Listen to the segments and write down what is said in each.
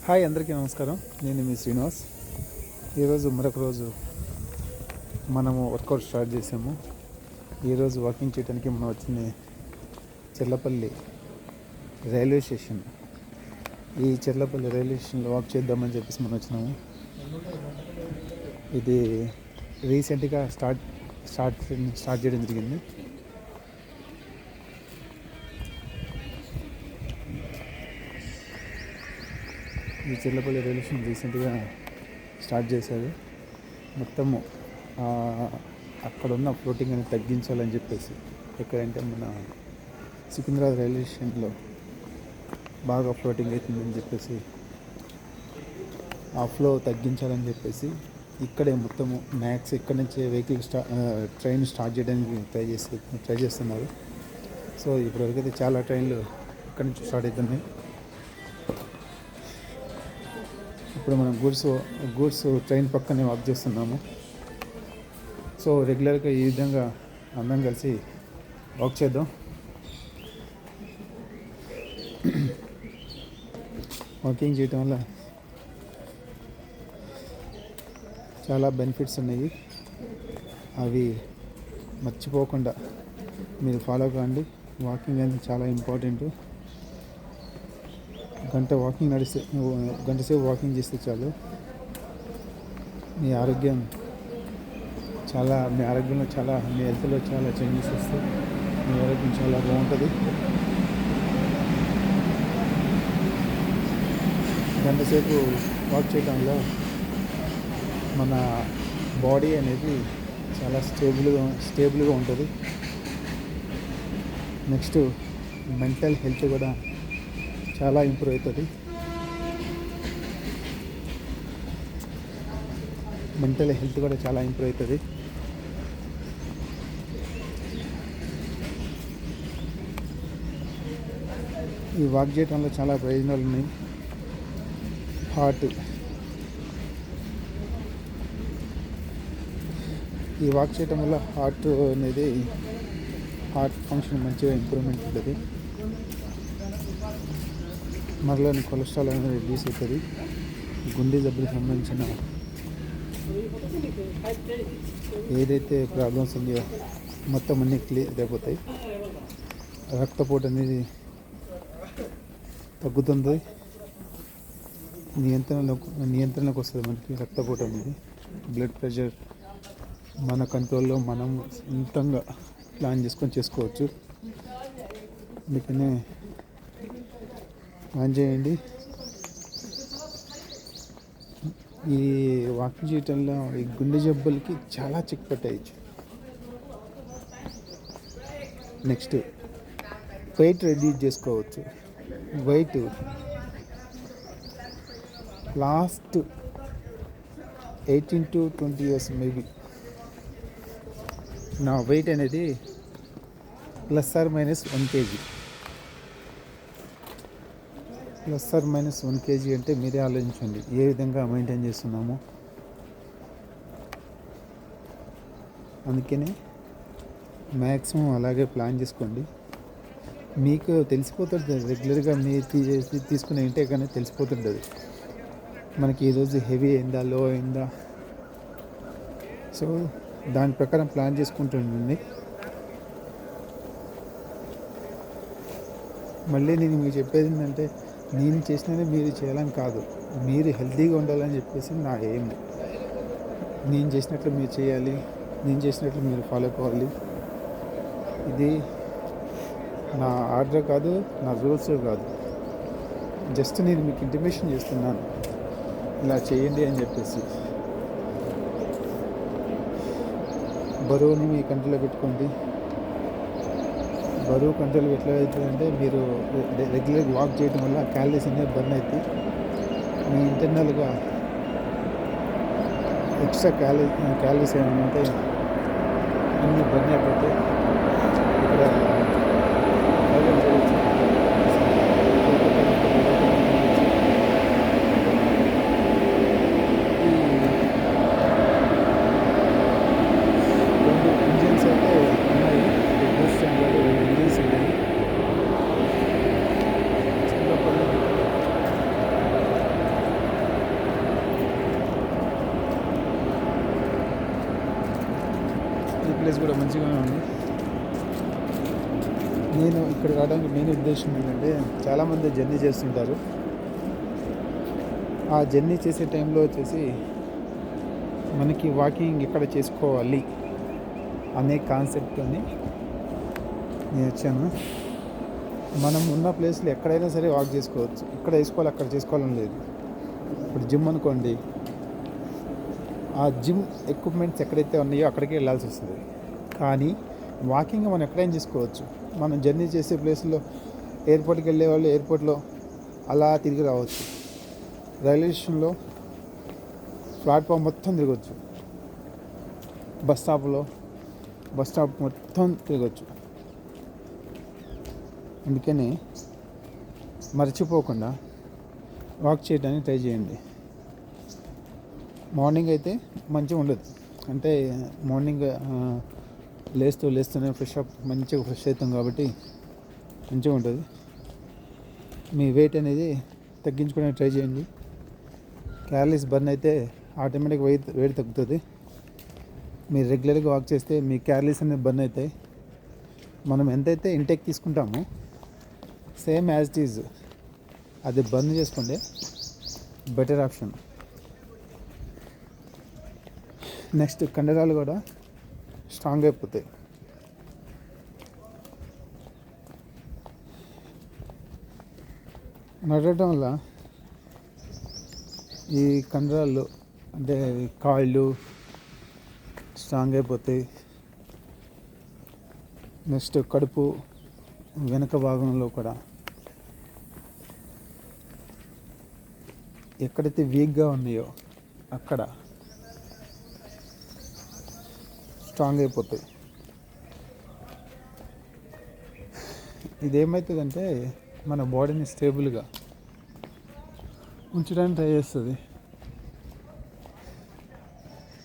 Hi, అందరికీ నమస్కారం. నేను మీ శ్రీనివాస్. ఈరోజు మరొక రోజు మనము వర్కౌట్ స్టార్ట్ చేసాము. ఈరోజు వాకింగ్ చేయడానికి మనం వచ్చింది చెర్లపల్లి రైల్వే స్టేషన్. ఈ చెర్లపల్లి రైల్వే స్టేషన్లో వాక్ చేద్దామని చెప్పేసి మనం వచ్చినాము. ఇది రీసెంట్గా స్టార్ట్ చేయడం జరిగింది. ఈ చెర్లపల్లి రైల్వే స్టేషన్ రీసెంట్గా స్టార్ట్ చేశారు. మొత్తము అక్కడ ఉన్న ఫ్లోటింగ్ అనేది తగ్గించాలని చెప్పేసి, ఎక్కడంటే మన సికింద్రాబాద్ రైల్వే స్టేషన్లో బాగా ఫ్లోటింగ్ అవుతుందని చెప్పేసి ఆ ఫ్లో తగ్గించాలని చెప్పేసి ఇక్కడే మొత్తము మ్యాక్స్ ఇక్కడి నుంచే ట్రైన్ స్టార్ట్ చేయడానికి ట్రై చేస్తున్నారు. సో ఇప్పటివరకైతే చాలా ట్రైన్లు ఇక్కడి నుంచి స్టార్ట్ అవుతున్నాయి. ఇప్పుడు మనం గూడ్స్ ట్రైన్ పక్కనే వాక్ చేస్తున్నాము. సో రెగ్యులర్గా ఈ విధంగా అందరం కలిసి వాక్ చేద్దాం. వాకింగ్ చేయటం వల్ల చాలా బెనిఫిట్స్ ఉన్నాయి. అవి మర్చిపోకుండా మీరు ఫాలో కాండి. వాకింగ్ అనేది చాలా ఇంపార్టెంట్. గంట సేపు వాకింగ్ చేస్తే చాలు. మీ ఆరోగ్యంలో చాలా, మీ హెల్త్లో చాలా చేంజెస్ వస్తాయి. మీ ఆరోగ్యం చాలా బాగుంటుంది. గంట సేపు వాక్ చేయడంలో మన బాడీ అనేది చాలా స్టేబుల్గా ఉంటుంది. నెక్స్ట్ మెంటల్ హెల్త్ కూడా చాలా ఇంప్రూవ్ అవుతుంది. ఈ వాక్ చేయడం వల్ల చాలా ప్రయోజనాలు ఉన్నాయి. ఈ వాక్ చేయడం వల్ల హార్ట్ ఫంక్షన్ మంచిగా ఇంప్రూవ్మెంట్ ఉంటుంది. మనలోని కొలెస్ట్రాల్ అనేది రిడ్యూస్ అవుతుంది. గుండె జబ్బులకు సంబంధించిన ఏదైతే ప్రాబ్లమ్స్ ఉన్నాయో మొత్తం అన్నీ క్లియర్ అయిపోతాయి. రక్తపోటు అనేది తగ్గుతుంది. నియంత్రణలోకి వస్తుంది మనకి రక్తపోటు అనేది. బ్లడ్ ప్రెషర్ మన కంట్రోల్లో మనం సొంతంగా ప్లాన్ చేసుకోవచ్చు. అందుకనే ప్లాన్ చేయండి. ఈ వాకింగ్ చేయటంలో ఈ గుండె జబ్బులకి చాలా చెక్ పెట్టేయచ్చు. నెక్స్ట్ వెయిట్ రెడ్యూస్ చేసుకోవచ్చు. Weight last 18 to 20 years maybe నా వెయిట్ అనేది ±1 kg. ±1 kg అంటే మీరే ఆలోచించండి ఏ విధంగా మెయింటైన్ చేస్తున్నాము. అందుకనే మ్యాక్సిమం అలాగే ప్లాన్ చేసుకోండి. మీకు తెలిసిపోతుంది. రెగ్యులర్గా మీరు తీసుకునే ఇంటేక్ అనేది తెలిసిపోతుంటుంది. మనకి ఈరోజు హెవీ అయిందా, లో అయిందా. సో దాని ప్రకారం ప్లాన్ చేసుకుంటుండండి. మళ్ళీ నేను మీకు చెప్పేది ఏంటంటే, నేను చేసినది మీరు చేయాలని కాదు, మీరు హెల్తీగా ఉండాలని చెప్పేసి నా ఎయిమ్. నేను చేసినట్లు మీరు చేయాలి, నేను చేసినట్లు మీరు ఫాలో కావాలి. ఇది నా ఆర్డర్ కాదు, నా రూల్స్ కాదు. జస్ట్ నేను మీకు ఇంటిమేషన్ చేస్తున్నాను, ఇలా చేయండి అని చెప్పేసి. బరువుని మీ కంట్రోల్లో పెట్టుకోండి. బరువు కంట్రోల్ ఎట్లా అవుతుందంటే, మీరు రెగ్యులర్గా వాక్ చేయడం వల్ల క్యాలరీస్ అనేవి బర్న్ అవుతాయి. మీ ఇంటర్నల్గా ఎక్స్ట్రా క్యాలరీస్ ఏమైనా ఉంటే అన్నీ బర్న్ అయిపోతాయి. ఇక్కడ ఇంజిన్స్ అయితే ఉన్నాయి. ఇంజిన్స్ ఉన్నాయి. ప్లేస్ కూడా మంచిగానే ఉంది. నేను ఇక్కడ రావడానికి మెయిన్ ఉద్దేశం ఏంటంటే చాలామంది జర్నీ చేస్తుంటారు. ఆ జర్నీ చేసే టైంలో వచ్చేసి మనకి వాకింగ్ ఎక్కడ చేసుకోవాలి అనే కాన్సెప్ట్తో నేను వచ్చాను. మనం ఉన్న ప్లేస్లో ఎక్కడైనా సరే వాక్ చేసుకోవచ్చు. ఇక్కడ వేసుకోవాలి అక్కడ చేసుకోవాలని లేదు. ఇప్పుడు జిమ్ అనుకోండి, ఆ జిమ్ ఎక్విప్మెంట్స్ ఎక్కడైతే ఉన్నాయో అక్కడికి వెళ్ళాల్సి వస్తుంది. కానీ వాకింగ్ మనం ఎక్కడైనా చేసుకోవచ్చు. మనం జర్నీ చేసే ప్లేస్లో ఎయిర్పోర్ట్కి వెళ్ళే వాళ్ళు ఎయిర్పోర్ట్లో అలా తిరిగి రావచ్చు. రైల్వే స్టేషన్లో ప్లాట్ఫామ్ మొత్తం తిరగచ్చు. బస్ స్టాప్ మొత్తం తిరగచ్చు. అందుకని మర్చిపోకుండా వాక్ చేయడానికి ట్రై చేయండి. మార్నింగ్ అయితే మంచిగా ఉండదు. అంటే మార్నింగ్ లేస్తూనే మంచిగా ఫ్రెష్ అవుతాం కాబట్టి మంచిగా ఉంటుంది. మీ వెయిట్ అనేది తగ్గించుకోవడానికి ట్రై చేయండి. క్యాలరీస్ బర్న్ అయితే ఆటోమేటిక్ వెయిట్ తగ్గుతుంది. మీరు రెగ్యులర్గా వాక్ చేస్తే మీ క్యాలరీస్ అనేది బర్న్ అవుతాయి. మనం ఎంతైతే ఇంటేక్ తీసుకుంటామో సేమ్ యాజ్ ఇట్ ఈజ్ అది బర్న్ చేసుకోండి, బెటర్ ఆప్షన్. నెక్స్ట్ కండరాలు కూడా స్ట్రాంగ్ అయిపోతాయి. నడవడం వల్ల ఈ కండరాలు అంటే కాళ్ళు స్ట్రాంగ్ అయిపోతాయి. నెక్స్ట్ కడుపు వెనక భాగంలో కూడా ఎక్కడైతే వీక్గా ఉన్నాయో అక్కడ స్ట్రాంగ్ అయిపోతాయి. ఇదేమవుతుందంటే మన బాడీని స్టేబుల్గా ఉంచడానికి ట్రై చేస్తుంది.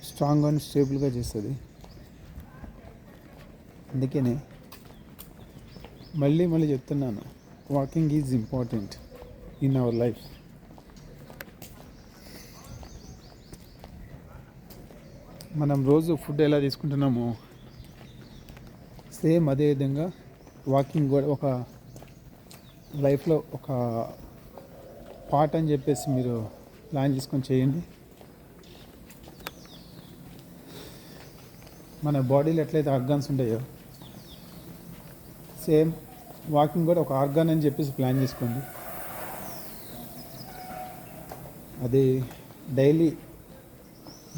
స్ట్రాంగ్ అండ్ స్టేబుల్గా చేస్తుంది. అందుకనే మళ్ళీ చెప్తున్నాను, walking is important in our life. మనం రోజు ఫుడ్ ఎలా తీసుకుంటున్నామో సేమ్ అదే విధంగా వాకింగ్ కూడా ఒక లైఫ్లో ఒక పార్ట్ అని చెప్పేసి మీరు ప్లాన్ చేసుకొని చేయండి. మన బాడీలో ఎట్లయితే ఆర్గాన్స్ ఉంటాయో సేమ్ వాకింగ్ కూడా ఒక ఆర్గాన్ అని చెప్పేసి ప్లాన్ చేసుకోండి. అది డైలీ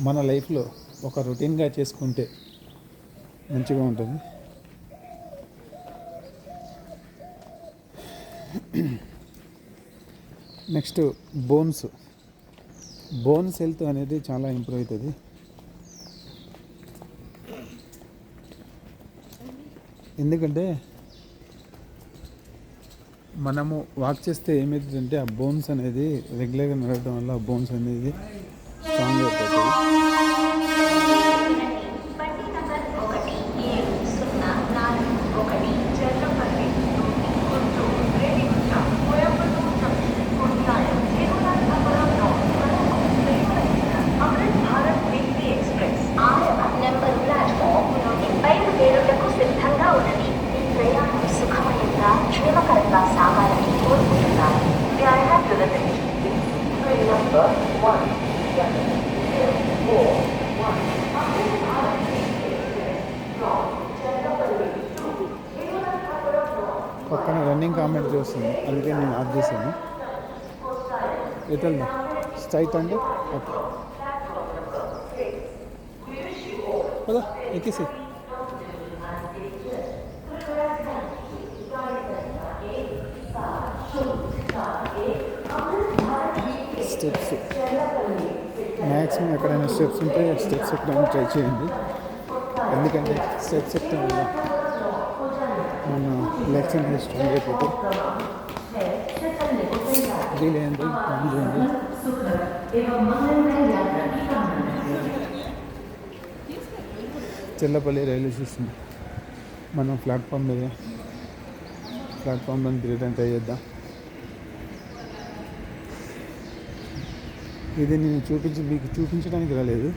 మన లైఫ్లో ఒక రొటీన్గా చేసుకుంటే మంచిగా ఉంటుంది. నెక్స్ట్ బోన్స్ హెల్త్ అనేది చాలా ఇంప్రూవ్ అవుతుంది. ఎందుకంటే మనము వాక్ చేస్తే ఏమవుతుందంటే ఆ బోన్స్ అనేది రెగ్యులర్గా నడవడం వల్ల ఆ బోన్స్ అనేది స్ట్రాంగ్ అయిపోతుంది. క్షేమకరంగా సాగాలని కోరుకుంటున్నాను. పక్కన రన్నింగ్ కామెంట్ చూస్తుంది, అందుకే నేను ఆఫ్ చేశాను. ఎట్లా స్ట్రైట్ అండి, ఓకే కదా, ఎక్కేసి స్టెప్స్ మ్యాక్సిమం ఎక్కడైనా స్టెప్స్ ఉంటే స్టెప్స్ ఎక్కడానికి ట్రై చేయండి. ఎందుకంటే స్టెప్స్ ఎక్కడం వల్ల మన లెగ్స్ అనేది స్ట్రాంగ్ అయిపోతాయి. వీలైనంత ప్లాన్ చేయండి. చెల్లపల్లి రైల్వే స్టేషన్ మనం ప్లాట్ఫామ్లో తిరగడానికి ట్రై చేద్దాం. ఇది నేను మీకు చూపించడానికి రాలేదు.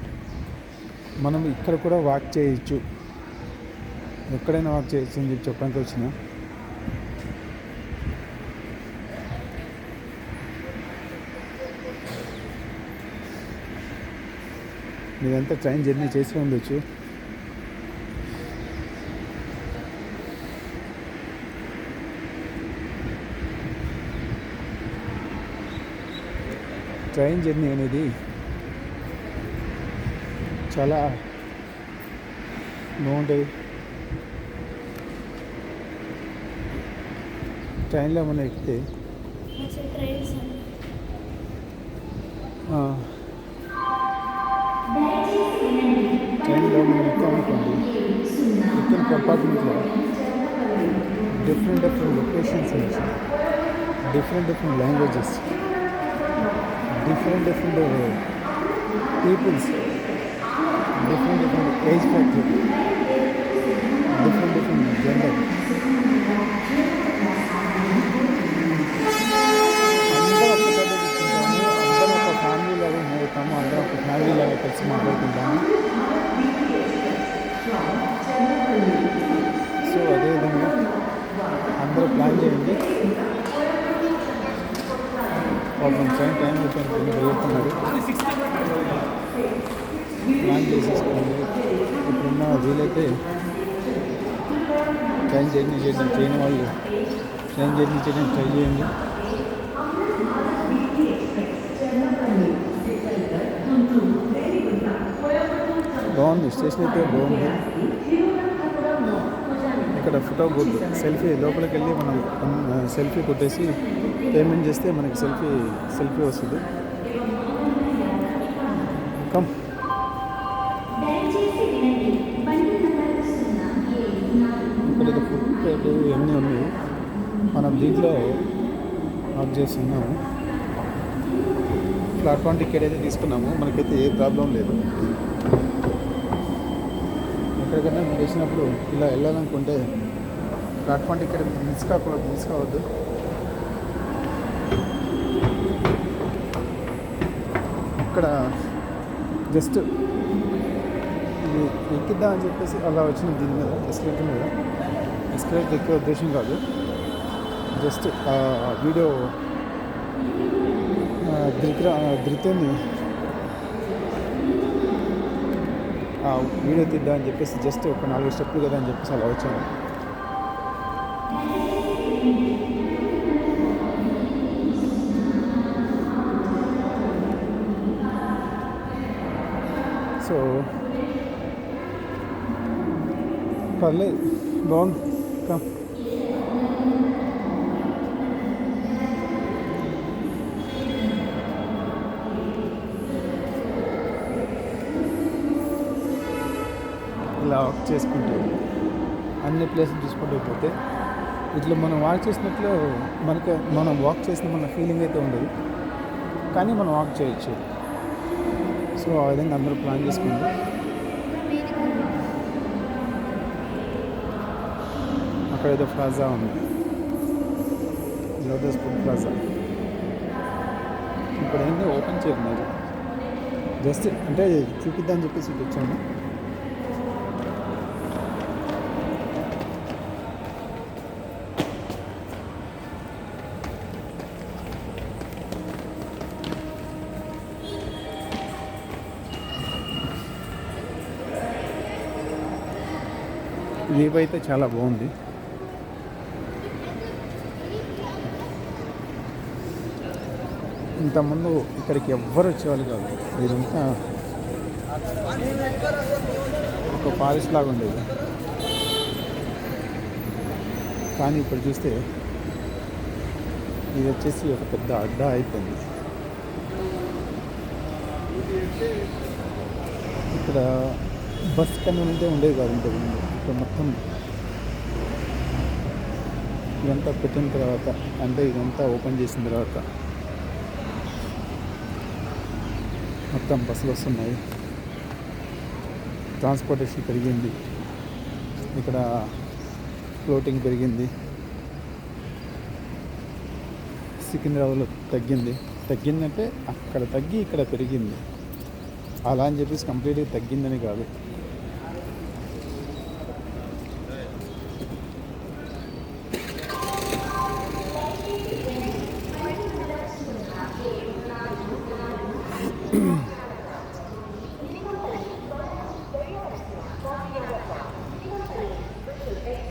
మనం ఇక్కడ కూడా వాక్ చేయొచ్చు. ఎక్కడైనా వాక్ చేయొచ్చు అని చెప్పి చెప్పడానికి వచ్చిన. మీరంతా ట్రైన్ జర్నీ చేసి ఉండొచ్చు. ట్రైన్ జర్నీ అనేది చాలా బాగుంటుంది. ట్రైన్లో మనం ఎక్కితే ట్రైన్లో మనం ఎక్కామనుకోండి, ఎక్కిన కంపార్ట్మెంట్లో డిఫరెంట్ లొకేషన్స్ నుంచి, different languages, different peoples, different age factor, different gender, అందరూ ఒక చోట కూర్చుంటాము. అందరం ఒక ఫ్యామిలీ లాగా మూవ్ అవుతాము. అందరం ఒక ఫ్యామిలీ లాగా కలిసి మాట్లాడుకుంటాము. సో అదేవిధంగా అందరూ ప్లాన్ చేయండి. పాపం ట్రైన్ టైం అయిపోయింది, వెళ్తున్నారు. ప్లాన్ చేసేసుకోండి. ఇప్పుడున్న వీలైతే ట్రైన్ జర్నీ చేయడం ట్రైన్ జర్నీ చేయడం ట్రై చేయండి. బాగుంది, స్టేషన్ అయితే బాగుంది. ఇక్కడ ఫోటో బూత్, సెల్ఫీ లోపలికి వెళ్ళి మనం సెల్ఫీ కొట్టేసి పేమెంట్ చేస్తే మనకి సెల్ఫీ వస్తుంది. కమ్ ఇక్కడ ఫుడ్ ప్లేట్ ఇవన్నీ ఉన్నాయి. మనం దీంట్లో ఆఫ్ చేస్తున్నాము. ప్లాట్ఫామ్ టికెట్ అయితే తీసుకున్నాము, మనకైతే ఏ ప్రాబ్లం లేదు. ఎక్కడికైనా చేసినప్పుడు ఇలా వెళ్ళాలనుకుంటే ప్లాట్ఫామ్ టికెట్ మిస్ కావద్దు. ఇక్కడ జస్ట్ ఇది ఎక్కిద్దామని చెప్పేసి అలా వచ్చిన దీని మీద ఎస్కలేటర్ ఎక్కే ఉద్దేశం కాదు. జస్ట్ వీడియో ధృతిని వీడియో తీద్దామని చెప్పేసి జస్ట్ ఒక 4 స్టెప్పులు కదా అని చెప్పేసి అలా వచ్చాను. సో పర్లేదు, బాగుంది. ఇలా వాక్ చేసుకుంటూ అన్ని ప్లేసులు చూసుకుంటూ పోతే ఇట్లా మనం వాక్ చేసినట్లు మనం వాక్ చేసిన మన ఫీలింగ్ అయితే ఉండదు, కానీ మనం వాక్ చేయొచ్చు. సో ఆ విధంగా అందరూ ప్లాన్ చేసుకోండి. అక్కడ ఏదో ప్లాజా ఉంది, లోటస్ ఫుడ్ ప్లాజా. ఇప్పుడు ఏంటంటే ఓపెన్ చేయలేదు, జస్ట్ అంటే చూపిద్దామని చెప్పేసి వచ్చాము. వ్యూ అయితే చాలా బాగుంది. ఇంతకుముందు ఇక్కడికి ఎవ్వరు వచ్చేవాళ్ళు కాదు. ఇదంతా ఒక ఫారెస్ట్ లాగా ఉండేది, కానీ ఇప్పుడు చూస్తే ఇది వచ్చేసి ఒక పెద్ద అడ్డా అయిపోయింది. ఇక్కడ బస్ కన్వీనియంటే ఉండేది కాదు ఇంతకుముందు. ఇక్కడ మొత్తం ఇదంతా పెట్టిన తర్వాత, అంటే ఇదంతా ఓపెన్ చేసిన తర్వాత మొత్తం బస్సులు వస్తున్నాయి. ట్రాన్స్పోర్టేషన్ పెరిగింది, ఇక్కడ ఫ్లోటింగ్ పెరిగింది. సికింద్రాబాద్లో తగ్గిందంటే అక్కడ తగ్గి ఇక్కడ పెరిగింది. అలా అని చెప్పేసి కంప్లీట్గా తగ్గిందని కాదు.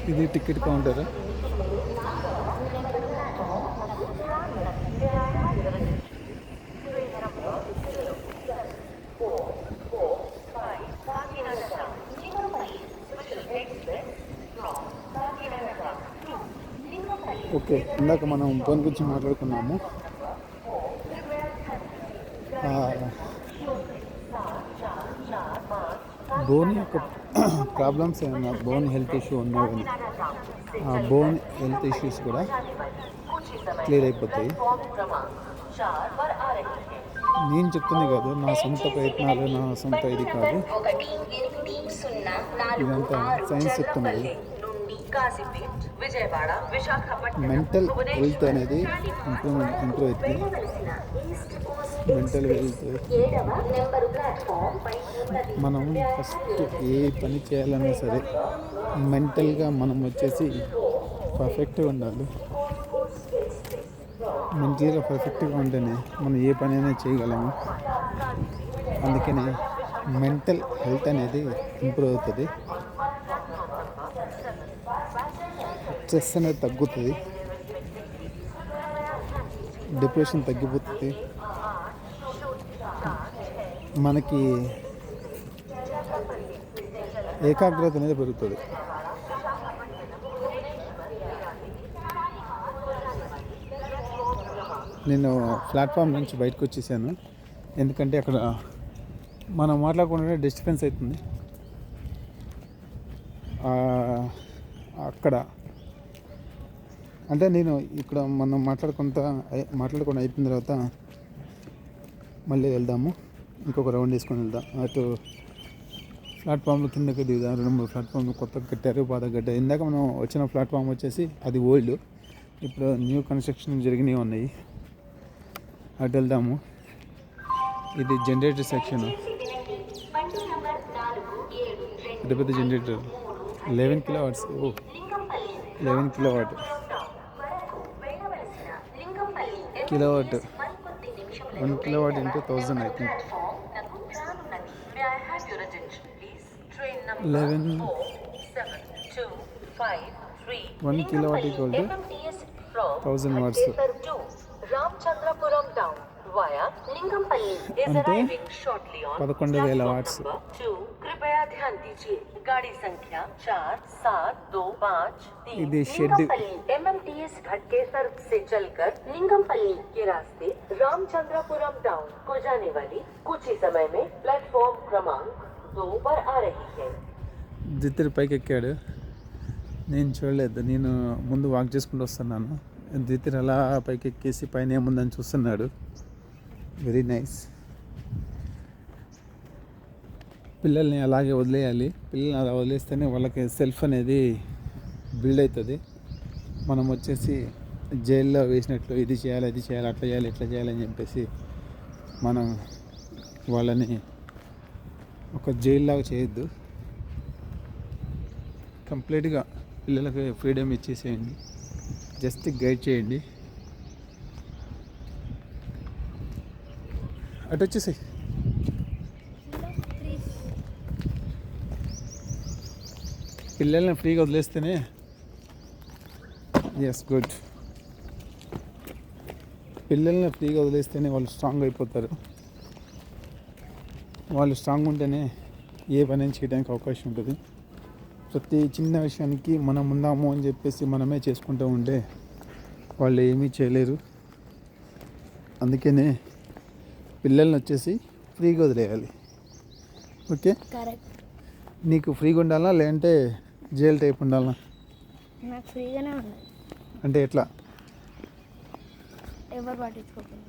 ఇది టికెట్ కౌంటర్. ఓకే, ఇందాక మనం బోన్ గురించి మాట్లాడుకున్నాము. బోన్ యొక్క ప్రాబ్లమ్స్ ఏమన్నా, బోన్ హెల్త్ ఇష్యూ ఉన్నాయని, ఆ బోన్ హెల్త్ ఇష్యూస్ కూడా క్లియర్ అయిపోతాయి. నేను చెప్తుంది కాదు, నా సొంత ప్రయత్నాలు, నా సొంత ఇది కాదు, ఇదంతా సైన్స్ చెప్తున్నది. మెంటల్ హెల్త్ అనేది ఇంప్రూవ్ అవుతుంది. మెంటల్ హెల్త్ మనం ఫస్ట్ ఏ పని చేయాలన్నా సరే మెంటల్గా మనం వచ్చేసి పర్ఫెక్ట్గా ఉండాలి. మెంటల్గా పర్ఫెక్ట్గా ఉంటేనే మనం ఏ పని అయినా చేయగలము. అందుకని మెంటల్ హెల్త్ అనేది ఇంప్రూవ్ అవుతుంది. స్ట్రెస్ అనేది తగ్గుతుంది, డిప్రెషన్ తగ్గిపోతుంది, మనకి ఏకాగ్రత అనేది పెరుగుతుంది. నేను ప్లాట్ఫామ్ నుంచి బయటకు వచ్చేసాను, ఎందుకంటే అక్కడ మనం మాట్లాడుకుంటే డిస్టర్బెన్స్ అవుతుంది. అక్కడ అంటే నేను ఇక్కడ మనం మాట్లాడుకొని అయిపోయిన తర్వాత మళ్ళీ వెళ్దాము, ఇంకొక రౌండ్ వేసుకొని వెళ్దాం. అటు ప్లాట్ఫామ్లో కిందకి దిగుదాం. 2-3 ప్లాట్ఫామ్లు కొత్తగా కట్టారు, బాగా కట్టారు. ఇందాక మనం వచ్చిన ప్లాట్ఫామ్ వచ్చేసి అది ఓల్డ్, ఇప్పుడు న్యూ కన్స్ట్రక్షన్ జరిగినవి ఉన్నాయి. అటు వెళ్దాము. ఇది జనరేటర్ సెక్షన్, పెద్ద పెద్ద generator 11 kilowatts. 11 kilowatt. 1 kilowatt into 1000 I think. 1 kilowatt equal to 1000 watts. Ramchandrapuram down via Lingampalli is అంటే arriving shortly on 11,000 watts. 2. कृपया ध्यान दीजिए गाड़ी संख्या 4725 ఇది షెడ్. लिंगमपल्ली MMTS घटकेसर से चलकर लिंगमपल्ली के रास्ते रामचंद्रपुरम टाउन को जाने वाली कुछ ही समय में प्लेटफॉर्म क्रमांक 2 पर आ रही है. జిత్తిరి పైకి ఎక్కాడు, నేను చూడలేదు. నేను ముందు వాక్ చేసుకుంటూ వస్తున్నాను. జిత్తిరి అలా పైకి ఎక్కేసి పైన ఏముందని చూస్తున్నాడు. Very nice. పిల్లల్ని అలాగే వదిలేయాలి. పిల్లల్ని అలా వదిలేస్తేనే వాళ్ళకి సెల్ఫ్ అనేది బిల్డ్ అవుతుంది. మనం వచ్చేసి జైల్లో వేసినట్లు ఇది చేయాలి, అది చేయాలి, అట్లా చేయాలి, ఇట్లా చేయాలని చెప్పేసి మనం వాళ్ళని ఒక జైల్లాగా చేయొద్దు. కంప్లీట్గా పిల్లలకి ఫ్రీడమ్ ఇచ్చేసేయండి, జస్ట్ గైడ్ చేయండి. అటు వచ్చేసాయి. పిల్లల్ని ఫ్రీగా వదిలేస్తేనే ఎస్ గుడ్. పిల్లల్ని ఫ్రీగా వదిలేస్తేనే వాళ్ళు స్ట్రాంగ్ అయిపోతారు. వాళ్ళు స్ట్రాంగ్ ఉంటేనే ఏ పని చేయడానికి అవకాశం ఉంటుంది. ప్రతి చిన్న విషయానికి మనం ఉందాము అని చెప్పేసి మనమే చేసుకుంటూ ఉంటే వాళ్ళు ఏమీ చేయలేరు. అందుకనే పిల్లల్ని వచ్చేసి ఫ్రీగా వదిలేయాలి. ఓకే, నీకు ఫ్రీగా ఉండాలా లేదంటే జైలు టైప్ ఉండాలా? నాకు ఫ్రీగానే ఉండాలి. అంటే ఎట్లా? ఎవరు పట్టించుకోకూడదు.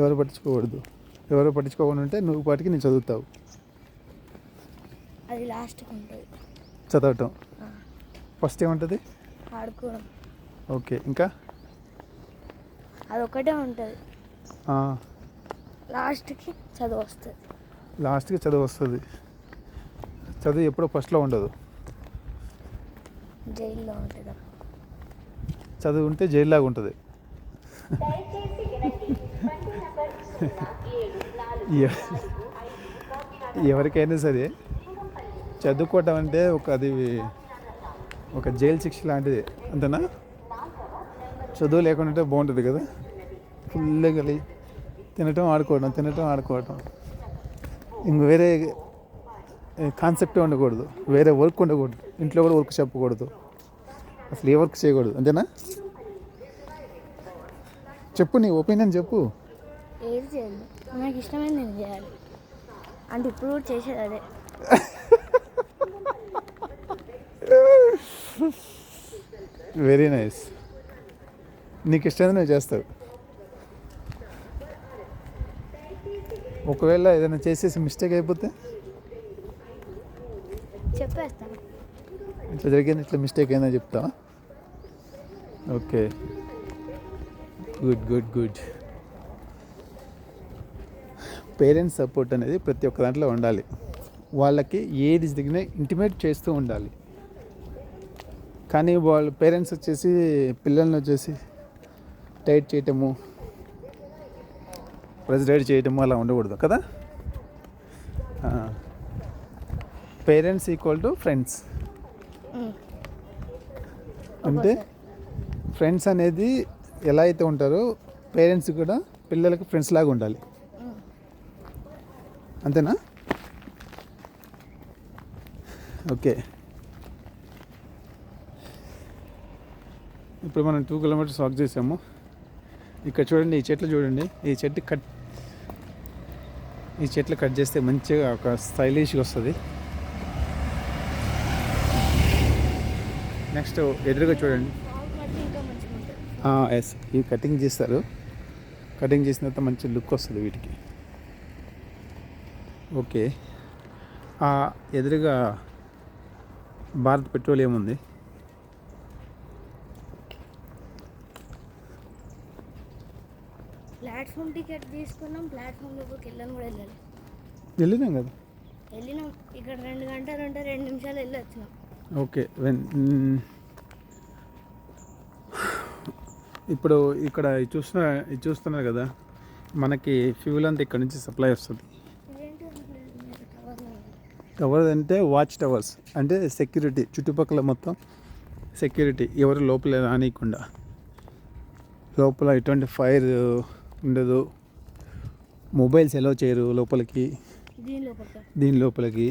ఎవరు పట్టించుకోకూడదు. ఎవరు పట్టించుకోకుండా ఉంటే నువ్వు పాటికి నేను చదువుతావు. అది లాస్ట్కి ఉంటుంది. చదవటం ఫస్ట్ ఏముంటుంది? ఆడుకోవడం. ఓకే, ఇంకా అదొక్కటే ఉంటుంది. లాస్ట్కి చదువు వస్తుంది. లాస్ట్కి చదువు వస్తుంది. చదువు ఎప్పుడో ఫస్ట్లో ఉండదు, జైల్లో ఉంటుంది. చదువు ఉంటే జైల్లాగా ఉంటుంది. ఎ- ఎవరికైనా సరే చదువుకోవటం అంటే అది ఒక జైలు శిక్ష లాంటిది, అంతేనా? చదువు లేకుండా బాగుంటుంది కదా, ఫుల్గా కలిగి తినటం ఆడుకోవటం, ఇంక వేరే కాన్సెప్టే ఉండకూడదు, వేరే వర్క్ ఉండకూడదు, ఇంట్లో కూడా వర్క్ చెప్పకూడదు, అసలు ఏ వర్క్ చేయకూడదు, అంతేనా? చెప్పు, నీ ఒపీనియన్ చెప్పు. ఏది చేయాలి, నాకు ఇష్టమైంది నేను చేయాలి అంటే ఇప్పుడు కూడా చేసేది అదే. Very nice. నీకు ఇష్టమైంది నువ్వు చేస్తావు. ఒకవేళ ఏదైనా చేసేసి మిస్టేక్ అయిపోతే చెప్పేస్తాను. ఇట్లా జరిగింది, ఇట్లా మిస్టేక్ అయిందని చెప్తావా? Okay, good. పేరెంట్స్ సపోర్ట్ అనేది ప్రతి ఒక్క దాంట్లో ఉండాలి. వాళ్ళకి ఏది జరిగినా ఇంటిమేట్ చేస్తూ ఉండాలి. కానీ వాళ్ళ పేరెంట్స్ వచ్చేసి పిల్లల్ని వచ్చేసి టైట్ చేయటము, ప్రెజరైడ్ చేయటము అలా ఉండకూడదు కదా. Parents equal to friends. అంటే ఫ్రెండ్స్ అనేది ఎలా అయితే ఉంటారో పేరెంట్స్ కూడా పిల్లలకి ఫ్రెండ్స్ లాగా ఉండాలి, అంతేనా? ఓకే, ఇప్పుడు మనం 2 కిలోమీటర్స్ వాక్ చేసాము. ఇక్కడ చూడండి, ఈ చెట్లు కట్ చేస్తే మంచిగా ఒక స్టైలిష్గా వస్తుంది. నెక్స్ట్ ఎదురుగా చూడండి. ఇంకా మంచిగా ఉంటుంది. ఎస్, ఇవి కటింగ్ చేస్తారు. కటింగ్ చేసిన తర్వాత మంచి లుక్ వస్తుంది వీటికి. ఓకే, ఎదురుగా భారత్ పెట్రోలియం ఉంది. ప్లాట్ఫామ్ టికెట్ తీసుకున్నాం, ప్లాట్ఫామ్ లోపలికి వెళ్ళాను కూడా వెళ్ళినాం కదా. వెళ్ళినాం. ఇక్కడ 2 గంటలు ఉంటే 2 నిమిషాలు వెళ్ళి వచ్చినాం. ఓకే, ఇప్పుడు ఇక్కడ ఇది చూస్తున్నారు కదా, మనకి ఫ్యూల్ అంతా ఇక్కడ నుంచి సప్లై వస్తుంది. టవర్ అంటే వాచ్ టవర్స్, అంటే సెక్యూరిటీ, చుట్టుపక్కల మొత్తం సెక్యూరిటీ, ఎవరు లోపల రానియకుండా, లోపల ఎటువంటి ఫైర్ ఉండదు, మొబైల్స్ ఎలో చేయరు లోపలికి, దీని లోపలికి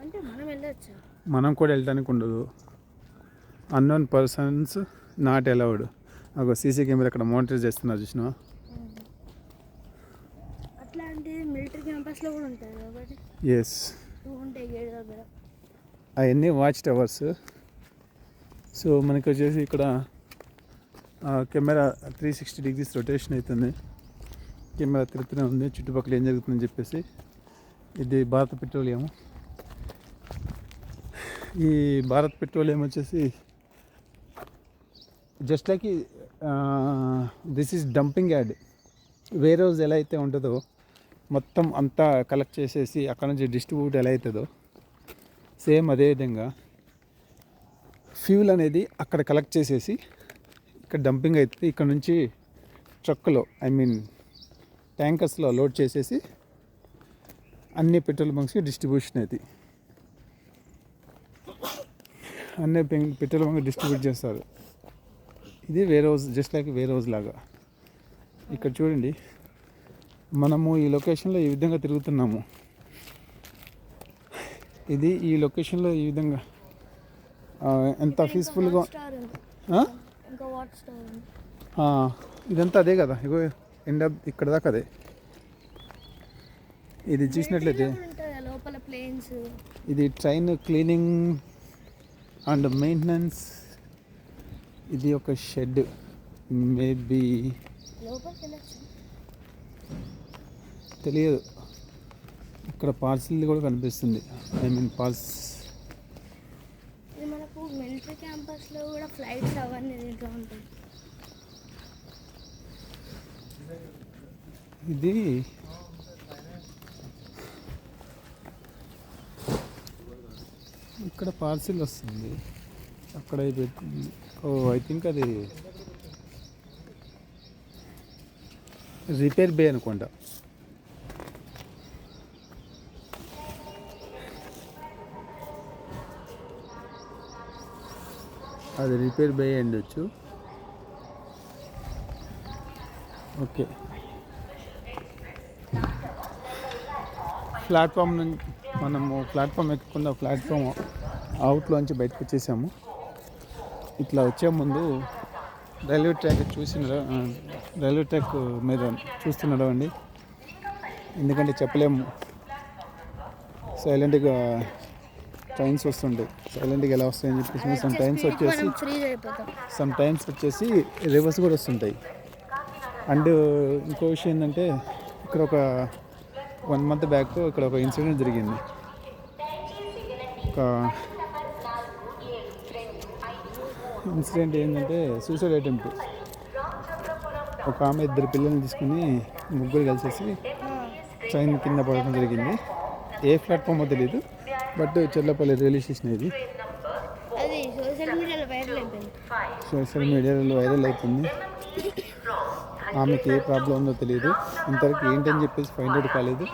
అంటే మనం వెళ్ళొచ్చు, మనం కూడా వెళ్ళడానికి ఉండదు. Unknown persons not allowed. ఒక సీసీ కెమెరా అక్కడ మానిటర్ చేస్తున్నారు, చూసినా? అట్లాంటి మిలిటరీ క్యాంపస్లో కూడా ఉంటుంది కాబట్టి. ఎస్, ఉంటాయి గేట్ దగ్గర అవన్నీ వాచ్ టవర్స్. సో మనకి వచ్చేసి ఇక్కడ కెమెరా 360 degrees రొటేషన్ అవుతుంది, కెమెరా తిరుగుతూనే ఉంది చుట్టుపక్కల ఏం జరుగుతుందని చెప్పేసి. ఇది భారత్ పెట్రోలియం. ఈ భారత్ పెట్రోలియం వచ్చేసి just like this is dumping yard. వేరే రోజు ఎలా అయితే ఉంటుందో మొత్తం అంతా కలెక్ట్ చేసేసి అక్కడ నుంచి డిస్ట్రిబ్యూట్ ఎలా అవుతుందో సేమ్ అదేవిధంగా ఫ్యూల్ అనేది అక్కడ కలెక్ట్ చేసేసి ఇక్కడ డంపింగ్ అవుతుంది. ఇక్కడ నుంచి ట్రక్కులో, ట్యాంకర్స్లో లోడ్ చేసేసి అన్ని పెట్రోల్ బంక్స్కి డిస్ట్రిబ్యూషన్ అవుతుంది. అన్ని పెట్రోల్ బంక్ డిస్ట్రిబ్యూట్ చేస్తారు. ఇది వేరే హౌస్, జస్ట్ లైక్ వేరే హౌస్ లాగా. ఇక్కడ చూడండి, మనము ఈ లొకేషన్లో ఈ విధంగా తిరుగుతున్నాము. ఇది ఈ లొకేషన్లో ఈ విధంగా ఎంత పీస్ఫుల్గా. ఇదంతా అదే కదా, ఇగో ఎండ్ ఇక్కడ దాకా అదే. ఇది చూసినట్లయితే లోపల ప్లేన్స్, ఇది ట్రైన్ క్లీనింగ్ అండ్ మెయింటెనెన్స్. ఇది ఒక షెడ్, మేబీ తెలియదు. ఇక్కడ పార్సిల్ కూడా కనిపిస్తుంది, పార్స్. ఇది మనకు మిలిటరీ క్యాంపస్లో కూడా ఫ్లైట్స్ అవన్నీ దీంట్లో ఉంటాయి. ఇది ఇక్కడ పార్సిల్ వస్తుంది, అక్కడ ఐ థింక్ అది రిపేర్ బే అనుకుంటా. అది రిపేర్ బై ఉండొచ్చు. ఓకే, ప్లాట్ఫామ్ నుంచి మనము ప్లాట్ఫామ్ ఎక్కకుండా ప్లాట్ఫామ్ అవుట్లోంచి బయటకు వచ్చేసాము. ఇట్లా వచ్చే ముందు రైల్వే ట్రాక్ రైల్వే ట్రాక్ మీద చూస్తున్నాడు అండి. ఎందుకంటే చెప్పలేము, సైలెంట్గా ట్రైన్స్ వస్తుంటాయి. సైలెంట్గా ఎలా వస్తాయని చెప్పేసి సమ్ టైమ్స్ వచ్చేసి రివర్స్ కూడా వస్తుంటాయి. అండ్ ఇంకో విషయం ఏంటంటే, ఇక్కడ ఒక 1 month బ్యాక్ ఇక్కడ ఒక ఇన్సిడెంట్ జరిగింది. ఒక ఇన్సిడెంట్ ఏంటంటే సూసైడ్ అటెంప్ట్. ఒక ఆమె 2 పిల్లల్ని తీసుకుని ముగ్గురు కలిసేసి ట్రైన్ కింద పడడం జరిగింది. ఏ ప్లాట్ఫామో తెలియదు, బట్ చెర్లపల్లి రైల్వే స్టేషన్ ఇది. సోషల్ మీడియాలో వైరల్ అవుతుంది. ఆమెకి ఏ ప్రాబ్లం ఉందో తెలియదు, ఇంతవరకు ఏంటని చెప్పేసి ఫైండ్ అవుట్ కాలేదు.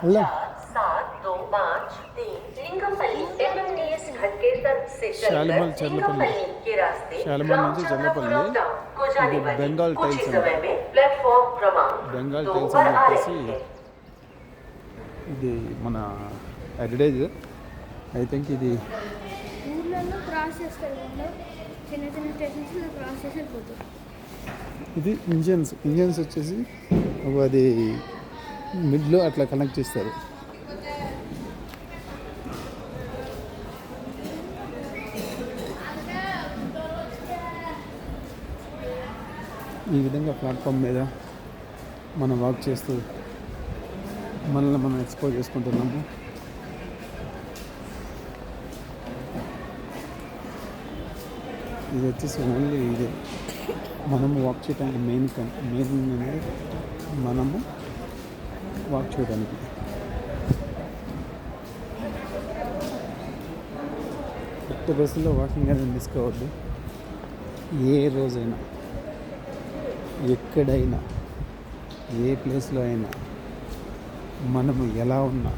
అలా శాలిమార్ చెర్లపల్లి, శాలిమార్ నుంచి చెర్లపల్లి. ఇది బెంగాల్ టైల్స్ అని, బెంగాల్ టైల్స్ అని చెప్పేసి ఇది మన అడ్వర్టైజ్. ఐ థింక్ ఇది ఇది ఇంజన్స్ వచ్చేసి అది మిడ్లో అట్లా కనెక్ట్ చేస్తారు. ఈ విధంగా ప్లాట్ఫామ్ మీద మనం వాక్ చేస్తూ మనల్ని మనం ఎక్స్ప్లోర్ చేసుకుంటున్నాము. ఇది వచ్చేసి ఓన్లీ ఇది మనము వాక్ చేయడానికి మెయిన్ అనేది మనము వాక్ చేయడానికి. కొత్త బస్సులో వాకింగ్ అనేది మిస్ కావద్దు. ఏ రోజైనా, ఎక్కడైనా, ఏ ప్లేస్లో అయినా మనము ఎలా ఉన్నా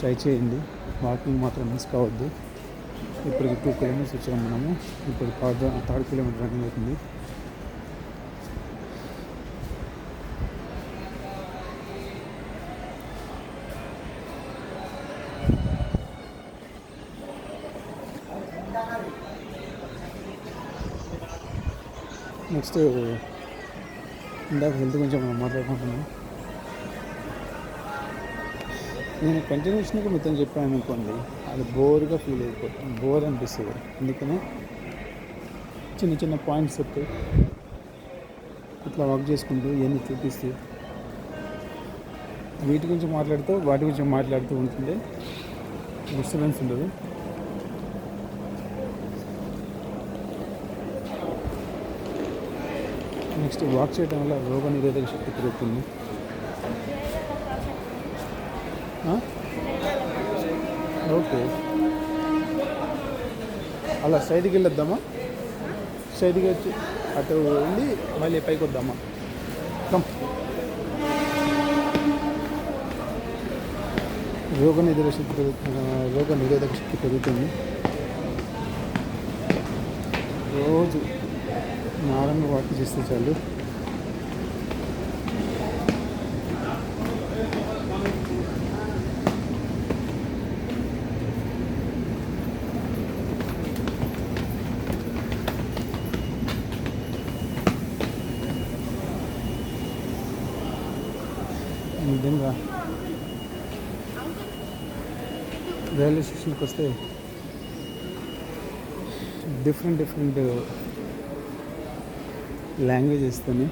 ట్రై చేయండి. వాకింగ్ మాత్రం మిస్ కావద్దు. ఇప్పటికి 2 kilometers వచ్చాము మనము. ఇప్పుడు 3rd kilometer రన్నింగ్ అవుతుంది. నెక్స్ట్ ఇందాక హెల్త్ గురించి మనం మాట్లాడుకుంటున్నాం. నేను కంటిన్యూషన్గా మీతో చెప్పాను అనుకోండి, అది బోర్గా ఫీల్ అయిపోతుంది, బోర్ అనిపిస్తుంది. అందుకనే చిన్న చిన్న పాయింట్స్ చెప్తే ఇట్లా వాక్ చేసుకుంటూ ఇవన్నీ చూపిస్తూ వీటి గురించి మాట్లాడుతూ వాటి గురించి మాట్లాడుతూ ఉంటుంటే డిస్టర్బెన్స్ ఉండదు. నెక్స్ట్ వాక్ చేయడం వల్ల రోగ నిరోధక శక్తి పెరుగుతుంది. ఓకే, అలా సైడ్కి వెళ్ళొద్దామా? సైడ్కి వచ్చి అటు వెళ్ళి మళ్ళీ పైకి వద్దామా? కమ్. రోగ నిరోధక శక్తి పెరుగుతుంది. రోజు నారంగా వాక్ చేస్తే చాలు. ఈ విధంగా రైల్వే స్టేషన్కి వస్తే డిఫరెంట్ లాంగ్వేజెస్తోని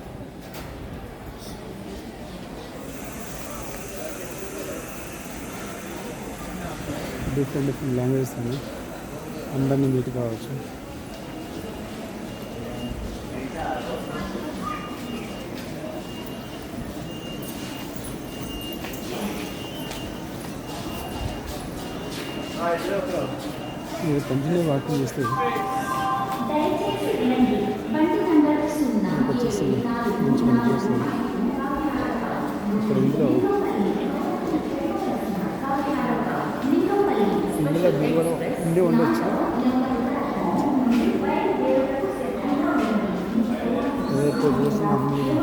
అందరినీ మీట్ కావచ్చు. మీరు కంటిన్యూ వాకింగ్ చేస్తే వచ్చేసి మంచి వస్తుంది. ఇక్కడ ఇందులో మీరు కూడా ఉండి ఉండొచ్చు. రేపు చూసిన మీరు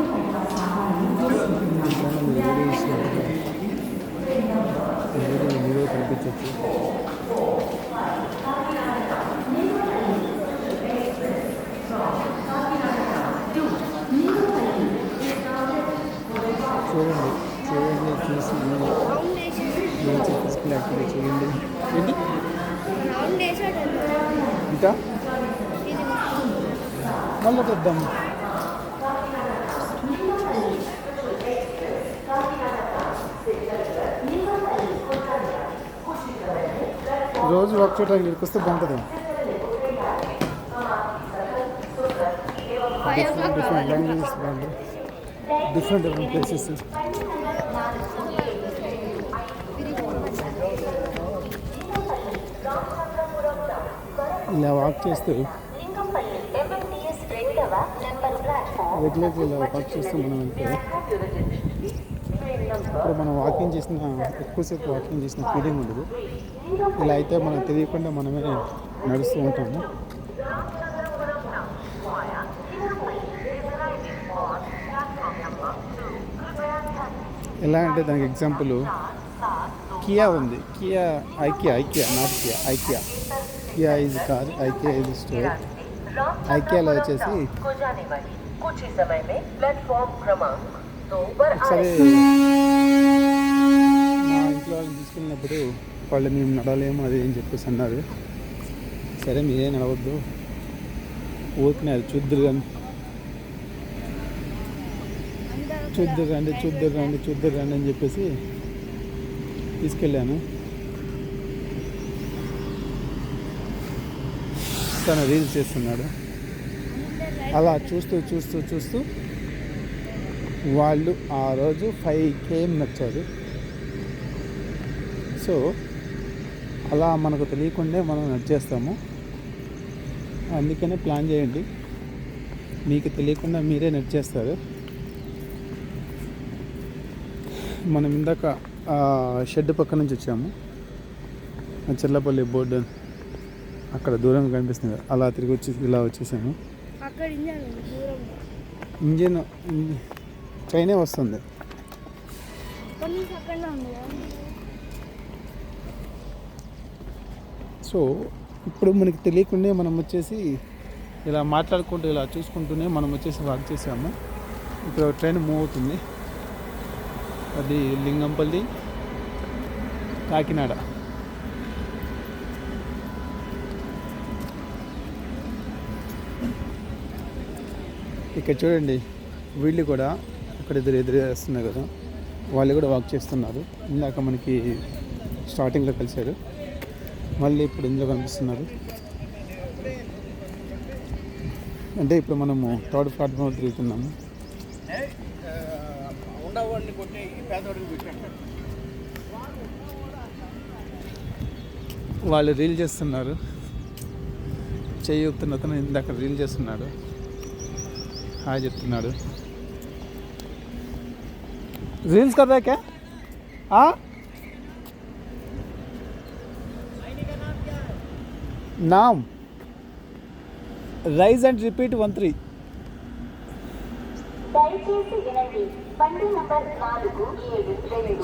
వీడియో కనిపించవచ్చు. చూడండి చూడండి చూసి ఫిజికల్ యాక్టివిటీ చేయండి. ఏంటి ఇంకా మళ్ళీ తెద్దాం. రోజు వర్క్ చేయడానికి ఇక్కడికి వస్తే బాగుంటుంది. డిఫరెంట్ లాంగ్వేజెస్ బాగుంది, డిఫరెంట్ ప్లేసెస్. ఇలా వాక్ చేస్తూ రెగ్యులర్గా ఇలా వాక్ చేస్తూ మనం వెళ్తే ఇప్పుడు మనం వాకింగ్ చేసిన ఎక్కువసేపు వాకింగ్ చేసిన ఫీలింగ్ ఉండదు. ఇలా అయితే మనం తెలియకుండా మనమే నడుస్తూ ఉంటాము. ఎలా అంటే దానికి ఎగ్జాంపుల్ కియా ఉంది. IKEA is car, IKEA is store. ఐకియాలో వచ్చేసి ఒకసారి మా ఇంట్లో వాళ్ళని తీసుకెళ్ళినప్పుడు వాళ్ళు మేము నడవలేము అది అని చెప్పేసి అన్నారు. సరే మీరే నడవద్దు, ఊరికనే అది చూద్దరు రండి అని చెప్పేసి తీసుకెళ్ళాను. తను రీల్స్ చేస్తున్నాడు. అలా చూస్తూ వాళ్ళు ఆ రోజు 5 km నడిచారు. సో అలా మనకు తెలియకుండా మనం నడిచేస్తాము. అందుకనే ప్లాన్ చేయండి, మీకు తెలియకుండా మీరే నడిచేస్తారు. మనం ఇందాక షెడ్ పక్క నుంచి వచ్చాము. చెర్లపల్లి బోర్డు అక్కడ దూరం కనిపిస్తుంది. అలా తిరిగి వచ్చి ఇలా వచ్చేసాము. ఇంజిన్ ట్రైనే వస్తుంది. సో ఇప్పుడు మనకి తెలియకుండా మనం వచ్చేసి ఇలా మాట్లాడుకుంటూ ఇలా చూసుకుంటూనే మనం వచ్చేసి వాక్ చేసాము. ఇప్పుడు ట్రైన్ మూవ్ అవుతుంది. అది లింగంపల్లి కాకినాడ. ఇక్కడ చూడండి, వీళ్ళు కూడా అక్కడ ఎదురు వేస్తున్నారు కదా, వాళ్ళు కూడా వాక్ చేస్తున్నారు. ఇందాక మనకి స్టార్టింగ్లో కలిశారు, మళ్ళీ ఇప్పుడు ఇందులో కనిపిస్తున్నారు. అంటే ఇప్పుడు మనము 3rd ప్లాట్ఫామ్ తిరుగుతున్నాము. వాళ్ళు రీల్ చేస్తున్నారు. చెయ్యి ఊపుతున్న అతను ఇందాక రీల్ చేస్తున్నాడు, హాయ్ చెప్తున్నాడు. రీల్స్ कर रहा है क्या? नाम राइज एंड रिपीट 1 3.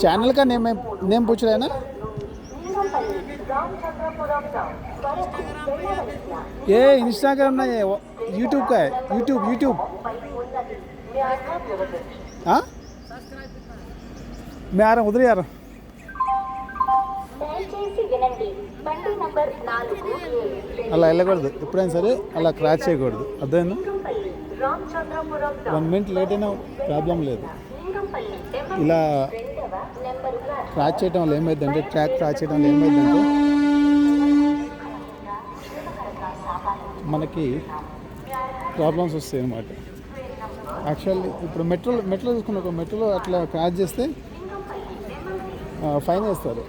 चैनल का नेम पूछ रहे हैं ना? ये इंस्टाग्राम ना, ये यूट्यूब का है. यूट्यूब हाँ, मैं आ रहा हूँ, उधर ही आ रहा हूँ. అలా వెళ్ళకూడదు, ఎప్పుడైనా సరే అలా క్రాచ్ చేయకూడదు. అర్థమైందా? 1 minute లేట్ అయినా ప్రాబ్లం లేదు. ఇలా క్రాచ్ చేయడం వల్ల ఏమైందంటే, ట్రాక్ క్రాచ్ చేయడం వల్ల ఏమైందంటే మనకి ప్రాబ్లమ్స్ వస్తాయి అన్నమాట. యాక్చువల్లీ ఇప్పుడు మెట్రో చూసుకున్న ఒక మెట్రోలో అట్లా క్రాచ్ చేస్తే ఫైన్ వేస్తారు.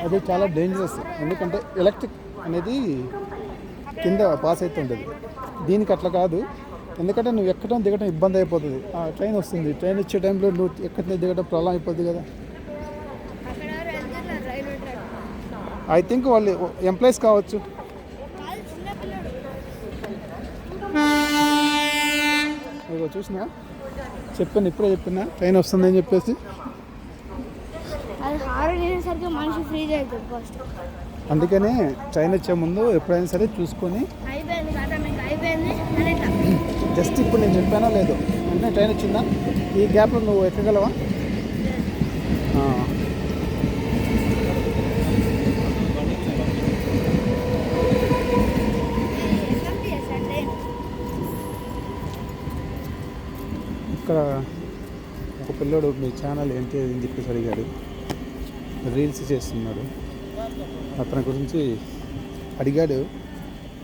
అది చాలా డేంజరస్. ఎందుకంటే ఎలక్ట్రిక్ అనేది కింద పాస్ అవుతుంటుంది. దీనికి అట్లా కాదు, ఎందుకంటే నువ్వు ఎక్కడం దిగడం ఇబ్బంది అయిపోతుంది. ట్రైన్ వస్తుంది, ట్రైన్ వచ్చే టైంలో నువ్వు ఎక్కడికి దిగడం ప్రాబ్లం అయిపోద్ది కదా. అక్కడ ఎవరు వెళ్తున్నారు రైల్వే ట్రాక్. ఐ థింక్ వాళ్ళు ఎంప్లాయీస్ కావచ్చు. కాదు, చిన్న పిల్లడు. ఇదిగో చూసినా చెప్పాను, ఇప్పుడే చెప్పినా ట్రైన్ వస్తుందని చెప్పేసి. అది హారర్ అయినసరికి మనిషి ఫ్రీజ్ అవుతుంది ఫస్ట్. అందుకనే ట్రైన్ వచ్చే ముందు ఎప్పుడైనా సరే చూసుకొని అయిపోయింది కదా, మీకు అయిపోయింది అని ఇట్లా. జస్ట్ ఇప్పుడు నేను చెప్పానో లేదో అంటే ట్రైన్ వచ్చిందా, ఈ గ్యాప్లో నువ్వు ఎక్కగలవా? ఇక్కడ ఒక పిల్లోడు మీ ఛానల్ ఏంటి అని చెప్పేసి అడిగాడు. రీల్స్ చేస్తున్నాడు. అతని గురించి అడిగాడు.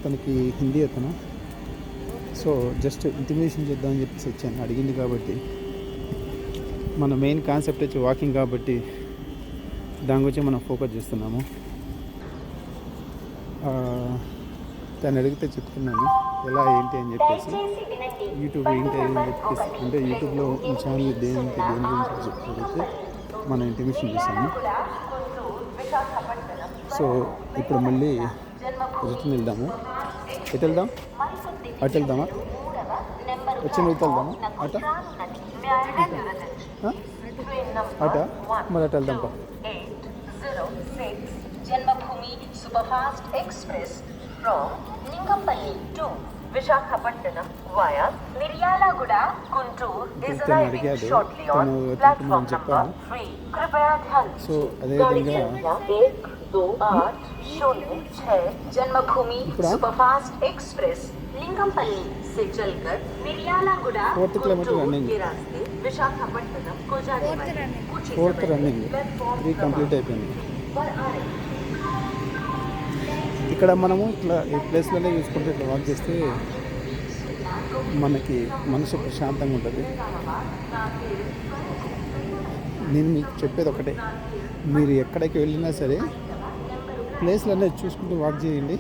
తనకి హిందీ అతను. సో జస్ట్ ఇంటిమేషన్ చేద్దామని చెప్పేసి వచ్చాను, అడిగింది కాబట్టి. మన మెయిన్ కాన్సెప్ట్ వచ్చి వాకింగ్ కాబట్టి దాని గురించి మనం ఫోకస్ చేస్తున్నాము. తను అడిగితే చెప్తున్నాను ఎలా ఏంటి అని చెప్పేసి. యూట్యూబ్ ఏంటి అని చెప్పేసి, అంటే యూట్యూబ్లో ఈ ఛానల్ దేని గురించి చెప్తే మనం ఇంటిమేషన్ చేశాము. సో ఇప్పుడు మళ్ళీ రిటర్న్ వెళ్దాము. ఎటు వెళ్దాం? అటు వెళ్దామా? వచ్చిన వెళ్తే వెళ్దామా? అట అట మరి అటు వెళ్దాం. జన్మభూమి superfast express from Lingampalli to Visakhapatnam via Miryalaguda, Guntur is arriving shortly on platform number 3. कृपया ध्यान సో అదేవిధంగా 1280 जन्मभूमि सुपरफास्ट एक्सप्रेस लिंगमपल्ली से चलकर मिर्यालागुड़ा फोर्थ किलोमीटर रनिंग के रास्ते विशाखापट्टनम को जाने वाली कुछ ही फोर्త్ समय రన్నింగ్ प्लेटफॉर्म 3 కంప్లీట్ అయిపోయింది. पर आ रही ఇక్కడ మనము ఇట్లా ఈ ప్లేస్లోనే చూసుకుంటే ఇట్లా వాక్ చేస్తే మనకి మనసు ప్రశాంతంగా ఉంటుంది. నేను మీకు చెప్పేది ఒకటే, మీరు ఎక్కడికి వెళ్ళినా సరే ప్లేస్లన్నీ చూసుకుంటూ వాక్ చేయండి.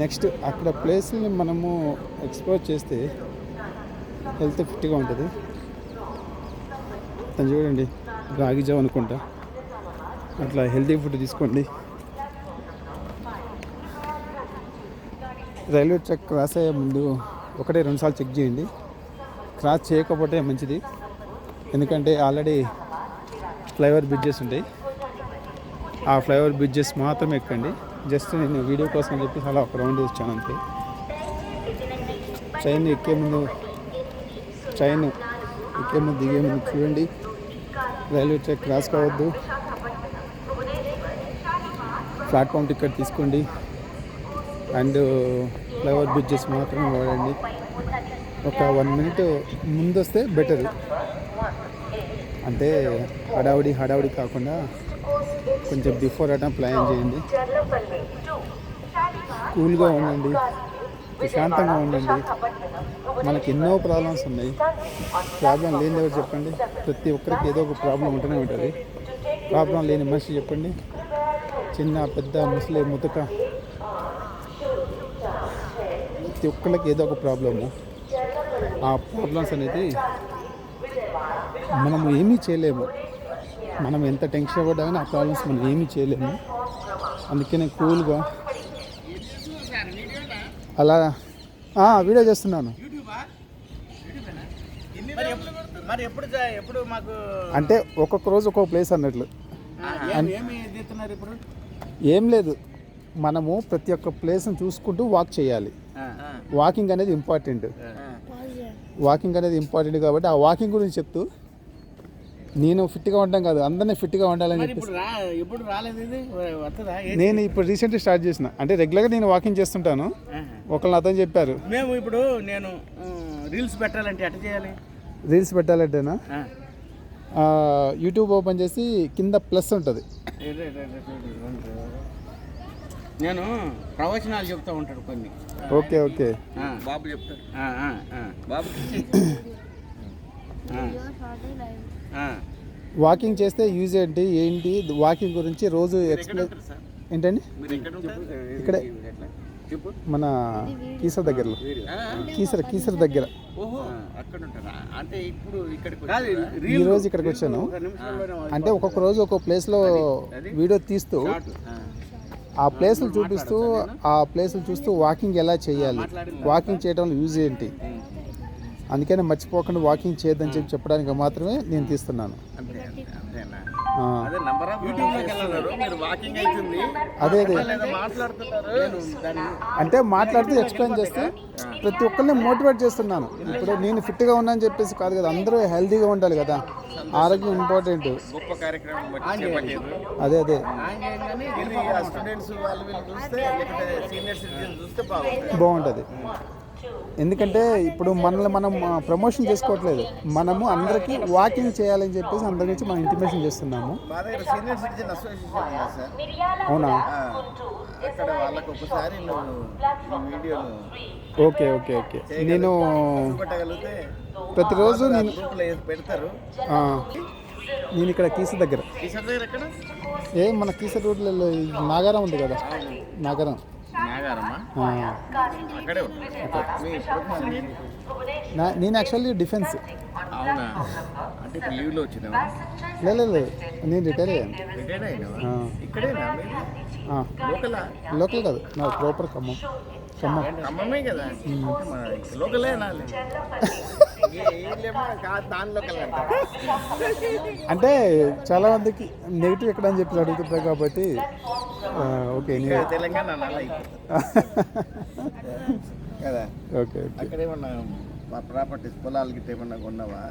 నెక్స్ట్ అక్కడ ప్లేస్ని మనము ఎక్స్ప్లోర్ చేస్తే హెల్త్ ఫిట్గా ఉంటుంది. తను చూడండి రాగి జావ అనుకుంటా, అట్లా హెల్తీ ఫుడ్ తీసుకోండి. రైల్వే ట్రాక్ క్రాస్ అయ్యే ముందు 1-2 సార్లు చెక్ చేయండి. క్రాస్ చేయకపోతే మంచిది, ఎందుకంటే ఆల్రెడీ ఫ్లైఓవర్ బ్రిడ్జెస్ ఉంటాయి. ఆ ఫ్లైఓవర్ బ్రిడ్జెస్ మాత్రమే ఎక్కండి. జస్ట్ నేను వీడియో కోసం చెప్పి అలా ఒక రౌండ్ వచ్చాను అంతే. ట్రైన్ ఎక్కే ముందు దిగే ముందు చూడండి, రైల్వే ట్రాక్ క్రాస్ కావద్దు. ప్లాట్ఫామ్ టికెట్ తీసుకోండి అండ్ ఫ్లైఓవర్ బ్రిడ్జెస్ మాత్రమే వాడండి. ఒక 1 మినిట్ ముందు వస్తే బెటర్, అంటే హడావుడి కాకుండా కొంచెం బిఫోర్ అటెంప్ట్ ప్లాన్ చేయండి. కూల్గా ఉండండి, ప్రశాంతంగా ఉండండి. మనకి ఎన్నో ప్రాబ్లమ్స్ ఉన్నాయి. ప్రాబ్లం లేని ఎవరు చెప్పండి? ప్రతి ఒక్కరికి ఏదో ఒక ప్రాబ్లం ఉంటూనే ఉంటుంది. ప్రాబ్లం లేని మనిషి చెప్పండి? చిన్న పెద్ద ముసలి ముతక ప్రతి ఒక్కరికి ఏదో ఒక ప్రాబ్లము. ఆ ప్రాబ్లమ్స్ అనేది మనము ఏమీ చేయలేము. మనం ఎంత టెన్షన్ పడ్డా కానీ ఆ ప్రాబ్లమ్స్ మనం ఏమీ చేయలేము. అందుకనే కూల్గా అలా వీడియో చేస్తున్నాను. అంటే ఒక్కొక్క రోజు ఒక్కొక్క ప్లేస్ అన్నట్లు. ఏం లేదు, మనము ప్రతి ఒక్క ప్లేస్ని చూసుకుంటూ వాక్ చేయాలి. వాకింగ్ అనేది ఇంపార్టెంట్ కాబట్టి ఆ వాకింగ్ గురించి చెప్తూ, నేను ఫిట్గా ఉంటాం కాదు, అందరినీ ఫిట్గా ఉండాలని చెప్పి నేను ఇప్పుడు రీసెంట్గా స్టార్ట్ చేసిన. అంటే రెగ్యులర్గా నేను వాకింగ్ చేస్తుంటాను. ఒకళ్ళు అతను చెప్పారు, మేము ఇప్పుడు నేను రీల్స్ పెట్టాలంటే ఎట్లా చేయాలి? రీల్స్ పెట్టాలంటేనా యూట్యూబ్ ఓపెన్ చేసి కింద ప్లస్ ఉంటుంది. నేను ప్రవచనాలు చెప్తా ఉంటాడు కొన్ని. ఓకే బాబు చెప్తాడు. బాబు వాకింగ్ చేస్తే యూజ్ ఏంటి వాకింగ్ గురించి రోజు ఎక్స్ప్లెయిన్ ఏంటండి? చెప్పు. మన కీసర దగ్గరలో, కీసర దగ్గర. ఓహో అక్కడ ఉంటారా? అంటే ఇప్పుడు ఇక్కడికి ఈ రోజు ఇక్కడికి వచ్చాను. అంటే ఒక్కొక్క రోజు ఒక్కొక్క ప్లేస్లో వీడియో తీస్తూ ఆ ప్లేస్లు చూపిస్తూ ఆ ప్లేస్లు చూస్తూ వాకింగ్ ఎలా చేయాలి, వాకింగ్ చేయడంలో యూజ్ ఏంటి, అందుకని మర్చిపోకుండా వాకింగ్ చేయొద్దని చెప్పడానికి మాత్రమే నేను తీస్తున్నాను. అదే అంటే మాట్లాడుతూ ఎక్స్ప్లెయిన్ చేస్తే ప్రతి ఒక్కరిని మోటివేట్ చేస్తున్నాను. ఇప్పుడు నేను ఫిట్గా ఉన్నా అని చెప్పేసి కాదు కదా, అందరూ హెల్తీగా ఉండాలి కదా, ఆరోగ్యం ఇంపార్టెంట్. అదే అదే బాగుంటుంది. ఎందుకంటే ఇప్పుడు మనల్ని మనం ప్రమోషన్ చేసుకోవట్లేదు, మనము అందరికీ వాకింగ్ చేయాలని చెప్పేసి అందరి నుంచి మనం ఇంటిమేషన్ చేస్తున్నాము. అవునా? Okay okay okay. నేను ప్రతిరోజు నేను ఇక్కడ కీసర దగ్గర మన కీసర రోడ్లో నాగారం ఉంది కదా, నాగారం. నేను యాక్చువల్లీ డిఫెన్స్. లేదు నేను రిటైర్ అయ్యాను. లోకల్ కాదు, నా ప్రాపర్ ఖమ్మం. అంటే చాలా మందికి నెగిటివ్ ఎక్కడ అని చెప్పి అడుగుతుంటారు కాబట్టి ఓకే తెలంగాణ కదా. ఓకే అక్కడ ఏమన్నా మా ప్రాపర్టీస్ పొలాలకి ఏమన్నా కొన్నావా?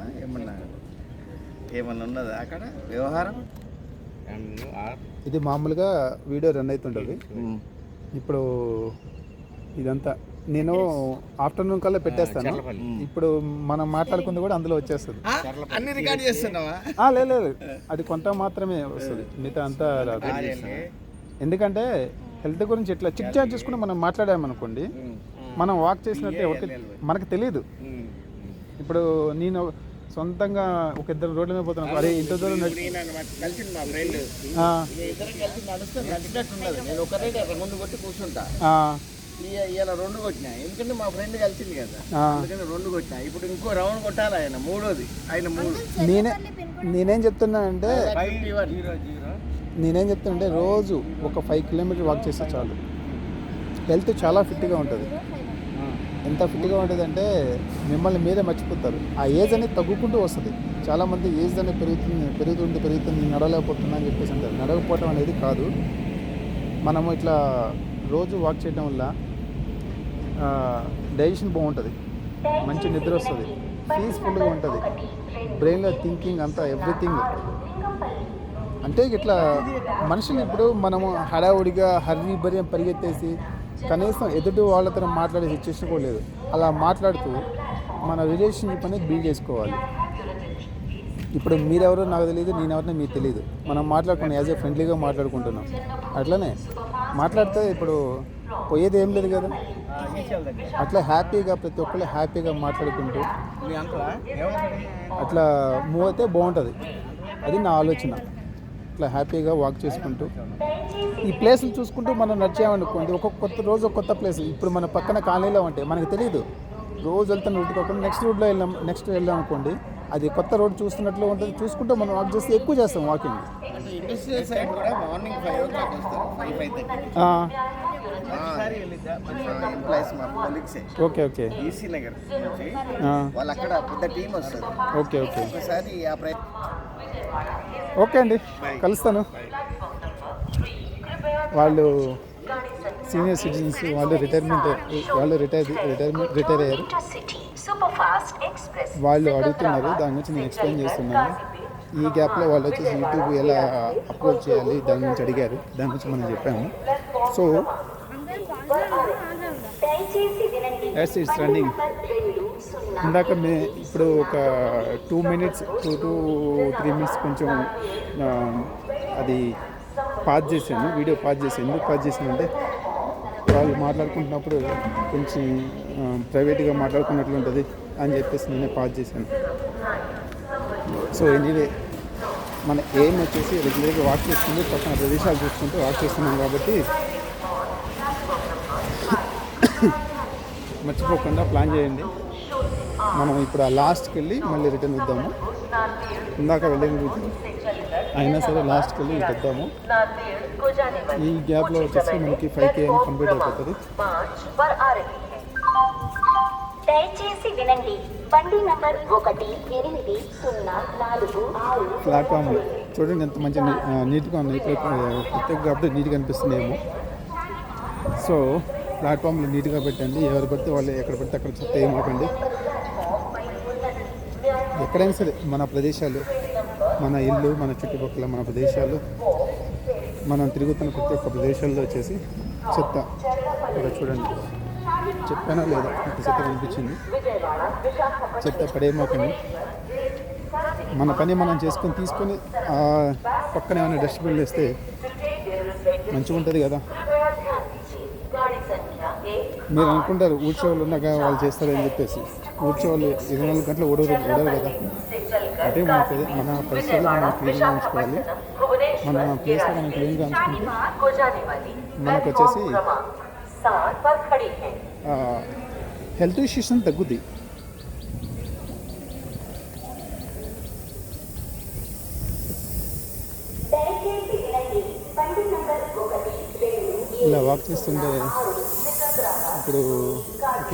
ఏమన్నా ఉన్నదా అక్కడ వ్యవహారం? ఇది మామూలుగా వీడియో రన్ అవుతుంటుంది. ఇప్పుడు ఇదంతా నేను ఆఫ్టర్నూన్ కల్లా పెట్టేస్తాను. ఇప్పుడు మనం మాట్లాడుకుంది కూడా అందులో వచ్చేస్తుంది. అన్ని రికార్డ్ చేస్తున్నావా? లేదు, అది కొంత మాత్రమే వస్తుంది, మిగతా అంతా రాదు. ఎందుకంటే హెల్త్ గురించి ఇట్లా చిక్ చాట్ చేసుకుని మనం మాట్లాడామనుకోండి, మనం వాక్ చేసినట్టే మనకు తెలియదు. ఇప్పుడు నేను సొంతంగా ఒక ఇద్దరు రోడ్ల మీద పోతున్నాను, అరే ఇంత దూరం కలిసింది మా ఫ్రెండ్, నేను ఒకరే ముందు కొట్టి కూర్చుంటా, ఇలా 2 కొట్టినా, ఎందుకంటే మా ఫ్రెండ్ కలిసింది కదా, అందుకని 2 కొట్టినా. ఇప్పుడు ఇంకో రౌండ్ కొట్టాలి ఆయన, 3వది ఆయన 3. నేనేం చెప్తున్నానంటే రోజు ఒక 5 కిలోమీటర్ వాక్ చేస్తే చాలు, హెల్త్ చాలా ఫిట్గా ఉంటుంది. ఎంత ఫిట్గా ఉంటుంది అంటే మిమ్మల్ని మీరే మర్చిపోతారు. ఆ ఏజ్ అనేది తగ్గుకుంటూ వస్తుంది. చాలామంది ఏజ్ అనేది పెరుగుతుంది నడవలేకపోతున్నా అని చెప్పేసి అంటారు. నడవకపోవటం అనేది కాదు, మనము ఇట్లా రోజు వాక్ చేయడం వల్ల డైజెషన్ బాగుంటుంది, మంచి నిద్ర వస్తుంది, పీస్ఫుల్గా ఉంటుంది, బ్రెయిన్లో థింకింగ్ అంతా ఎవ్రీథింగ్. అంటే ఇట్లా మనుషులు ఇప్పుడు మనము హడావుడిగా హర్రీ పరిగెత్తేసి కనీసం ఎదుటి వాళ్ళతో మాట్లాడే సిచ్యువేషన్ కూడా లేదు. అలా మాట్లాడుతూ మన రిలేషన్షిప్ అనేది బిల్డ్ చేసుకోవాలి. ఇప్పుడు మీరెవరో నాకు తెలియదు, నేనెవరినో మీకు తెలియదు, మనం మాట్లాడుకున్నాం, యాజ్ ఏ ఫ్రెండ్లీగా మాట్లాడుకుంటున్నాం. అట్లనే మాట్లాడితే ఇప్పుడు పోయేది ఏం లేదు కదా. అట్లా హ్యాపీగా ప్రతి ఒక్కళ్ళు హ్యాపీగా మాట్లాడుకుంటూ అట్లా మూవ్ అయితే బాగుంటుంది. అది నా ఆలోచన. ఇట్లా హ్యాపీగా వాక్ చేసుకుంటూ ఈ ప్లేసులు చూసుకుంటూ మనం నడిచామనుకోండి, ఒక్కొక్క రోజు ఒక కొత్త ప్లేస్. ఇప్పుడు మన పక్కన కాలనీలో ఉంటే మనకు తెలియదు, రోజు వెళ్తున్న రూట్ కాకుండా నెక్స్ట్ వెళ్ళాం అనుకోండి, అది కొత్త రోడ్ చూస్తున్నట్లు ఉంటుంది. చూసుకుంటూ మనం వాక్ చేస్తే ఎక్కువ చేస్తాం వాకింగ్. ఇండస్ట్రియల్ సైడ్ కూడా మార్నింగ్ 5 o'clock వస్తారు, 5:30. Okay okay. ఈసీ నగర్ నుంచి వాళ్ళు అక్కడ పెద్ద టీం వస్తుంది. Okay okay. ఒకసారి ఓకే అండి, కలుస్తాను. వాళ్ళు సీనియర్ సిటిజన్స్, వాళ్ళు రిటైర్ అయ్యారు. వాళ్ళు అడుగుతున్నారు, దాని గురించి నేను ఎక్స్ప్లెయిన్ చేస్తున్నాను. ఈ గ్యాప్లో వాళ్ళు వచ్చేసి యూట్యూబ్ ఎలా అప్లోడ్ చేయాలి దాని గురించి అడిగారు, దాని గురించి మనం చెప్పాము. So it's running. ఇందాక ఇప్పుడు ఒక 2 to 3 minutes కొంచెం అది పాజ్ చేశాను, వీడియో పాజ్ చేశాను. ఎందుకు పాజ్ చేశానంటే వాళ్ళు మాట్లాడుకుంటున్నప్పుడు కొంచెం ప్రైవేట్గా మాట్లాడుకున్నట్లు ఉంటుంది అని చెప్పేసి నేనే పాజ్ చేశాను. సో ఎనీవే మన ఎయిమ్ వచ్చేసి రెగ్యులర్గా వాక్ చేసుకుంటూ పక్కన ప్రదేశాలు చూసుకుంటూ వాక్ చేస్తున్నాం కాబట్టి మర్చిపోకుండా ప్లాన్ చేయండి. మనం ఇప్పుడు ఆ లాస్ట్కి వెళ్ళి మళ్ళీ రిటర్న్ వద్దాము. ఇందాక వెళ్ళిన రూట్ అయినా సరే లాస్ట్కి వెళ్ళి ఇటు వద్దాము. ఈ గ్యాప్లో వచ్చేసి మనకి 5 km కంప్లీట్ అయిపోతుంది. దయచేసి వినండి, బండి నంబర్ 18046 ప్లాట్ఫామ్ చూడండి ఎంత మంచి నీట్గా ఉన్నాయి. ప్రత్యేక కాబట్టి నీట్గా అనిపిస్తున్నాయేమో. సో ప్లాట్ఫామ్లో నీట్గా పెట్టండి. ఎవరు పడితే వాళ్ళు ఎక్కడ పడితే అక్కడ చెత్త ఏమవుతుంది. ఎక్కడైనా సరే మన ప్రదేశాలు, మన ఇల్లు, మన చుట్టుపక్కల మన ప్రదేశాలు, మనం తిరుగుతున్న ప్రతి ఒక్క ప్రదేశాల్లో వచ్చేసి చెత్త ఇక్కడ చూడండి. చెప్పానా లేదా ఇంత చెత్త కనిపించింది. చెత్త పడేమోకండి. మన పని మనం తీసుకొని పక్కన ఏమైనా డస్ట్బిన్ వేస్తే మంచిగా ఉంటుంది కదా. మీరు అనుకుంటారు ఊడ్చేవాళ్ళు ఉన్నాక వాళ్ళు చేస్తారని చెప్పేసి. ఊడ్చేవాళ్ళు 24 గంటలు ఓడరు కదా. అంటే మన పరిస్థితుల్లో మనం క్లీన్గా ఉంచుకోవాలి. మన ప్లేస్లో మనం క్లీన్గా ఉంచుకుంటే మనకు వచ్చేసి హెల్త్ ఇష్యూస్ తగ్గుద్ది. ఇలా వాక్ చేస్తుంటే ఇప్పుడు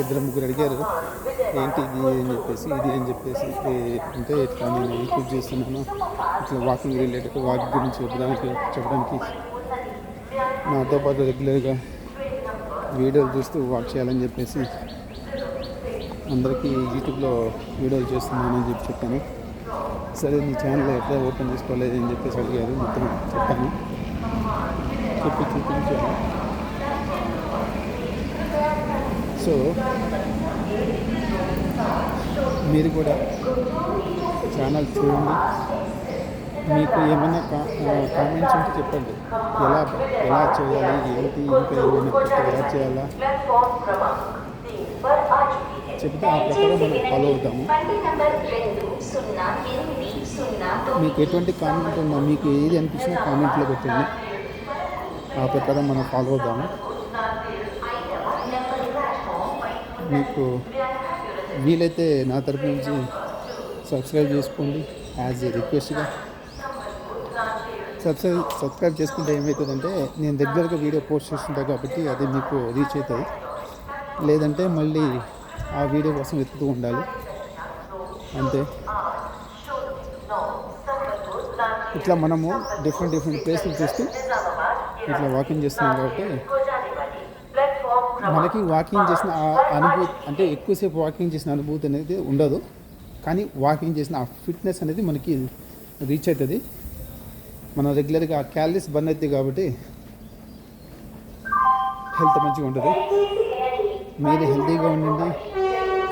ఇద్దరు ముగ్గురు అడిగారు ఏంటి ఇది అని చెప్పేసి అంటే ఇట్లా నేను యూట్యూబ్ చేస్తున్నాను, ఇట్లా వాకింగ్ రిలేటెడ్ వాకింగ్ గురించి చెప్పడానికి నాతో పాటు రెగ్యులర్గా వీడియోలు చూస్తూ వాక్ చేయాలని చెప్పేసి అందరికీ యూట్యూబ్లో వీడియోలు చేస్తున్నానని చెప్పాను. సరే నీ ఛానల్ ఎట్లా ఓపెన్ చేసుకోలేదు అని చెప్పేసి అడిగారు. మొత్తం చెప్పాను, చూపించాను. సో మీరు కూడా ఛానల్ చూడండి. మీకు ఏమైనా కామెంట్స్ ఉంటే చెప్పండి. ఎలా చేయాలి, ఏంటి, ఇంకా ఏమైనా ఎలా చేయాలా చెప్తే ఆ ప్రకారం మనం ఫాలో అవుతాము. మీకు ఎటువంటి కామెంట్ ఉన్నా, మీకు ఏది అనిపించినా కామెంట్లో పెట్టండి. ఆ ప్రకారం మనం ఫాలో అవుతాము. మీకు వీలైతే నా తరపు నుంచి సబ్స్క్రైబ్ చేసుకోండి యాజ్ ఏ రిక్వెస్ట్గా. సబ్స్క్రైబ్ చేసుకుంటే ఏమవుతుందంటే నేను రెగ్యులర్గా వీడియో పోస్ట్ చేస్తుంటా కాబట్టి అది మీకు రీచ్ అవుతుంది. లేదంటే మళ్ళీ ఆ వీడియో కోసం వెతుకుతూ ఉండాలి అంతే. ఇట్లా మనము డిఫరెంట్ ప్లేసులు చూస్తూ ఇట్లా వాకింగ్ చేస్తున్నాం కాబట్టి మనకి వాకింగ్ చేసిన అనుభూతి అంటే ఎక్కువసేపు వాకింగ్ చేసిన అనుభూతి అనేది ఉండదు. కానీ వాకింగ్ చేసిన ఆ ఫిట్నెస్ అనేది మనకి రీచ్ అవుతుంది. మనం రెగ్యులర్గా ఆ క్యాలరీస్ బర్న్ అవుతాయి కాబట్టి హెల్త్ మంచిగా ఉంటుంది. మీరు హెల్తీగా ఉండండి,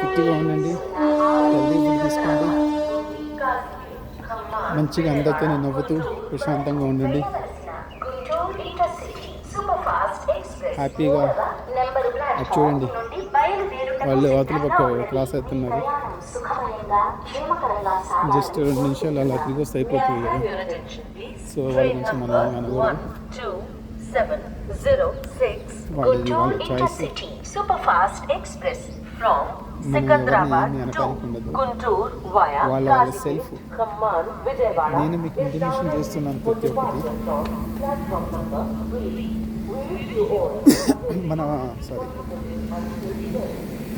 ఫిట్గా ఉండండి, హెల్తీ ఫుడ్ తీసుకోండి, మంచిగా అందరితో నవ్వుతూ ప్రశాంతంగా ఉండండి, హ్యాపీగా. అది చూడండి వాళ్ళు అవతల పక్క క్లాస్ అవుతున్నారు. జస్ట్ 2 నిమిషాలు అలా తిరిగి వస్తే అయిపోతుంది కదా. సో వాళ్ళ గురించి మనం అనకూడదు. వాళ్ళ చాయిస్. మనం ఎవరిని అనడానికి ఉండదు. వాళ్ళ సెల్ఫ్. నేను మీకు ఇంటిమేషన్ చేస్తున్నాను ప్రతి ఒక్కటి.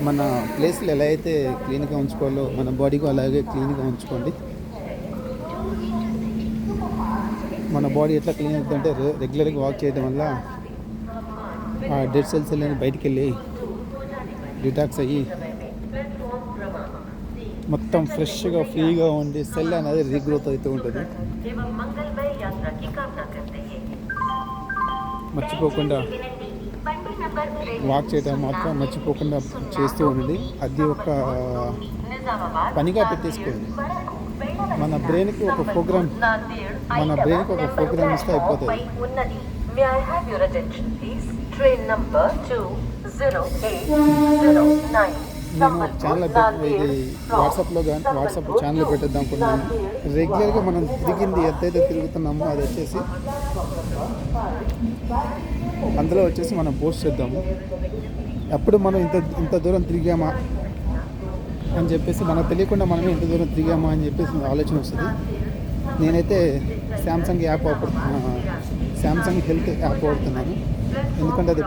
మన ప్లేస్లు ఎలా అయితే క్లీన్గా ఉంచుకోవాలో మన బాడీకి అలాగే క్లీన్గా ఉంచుకోండి. మన బాడీ ఎట్లా క్లీన్ అవుతుందంటే రెగ్యులర్గా వాక్ చేయడం వల్ల ఆ డెడ్ సెల్స్ అనేవి బయటికి వెళ్ళి డిటాక్స్ అయ్యి మొత్తం ఫ్రెష్గా ఫ్రీగా ఉండి సెల్ అనేది రీగ్రోత్ అవుతూ ఉంటుంది. మర్చిపోకుండా వాక్ చేయడం మాత్రం మర్చిపోకుండా చేస్తూ ఉండండి. అది ఒక పనిగా పెట్టేసుకోండి. మన బ్రెయిన్కి ఒక ప్రోగ్రామ్ ఇస్తే అయిపోతుంది. నేను ఛానల్ ఇది వాట్సాప్ ఛానల్ పెట్టేద్దాం అనుకున్నాను. రెగ్యులర్గా మనం తిరిగింది ఎంతైతే తిరుగుతున్నామో అది వచ్చేసి అందులో వచ్చేసి మనం పోస్ట్ చేద్దాము. అప్పుడు మనం ఇంత దూరం తిరిగామా అని చెప్పేసి మనకు తెలియకుండా మనమే ఇంత దూరం తిరిగామా అని చెప్పేసి ఆలోచన వస్తుంది. నేనైతే శాంసంగ్ హెల్త్ యాప్ వాడుతున్నాను. ఎందుకంటే అది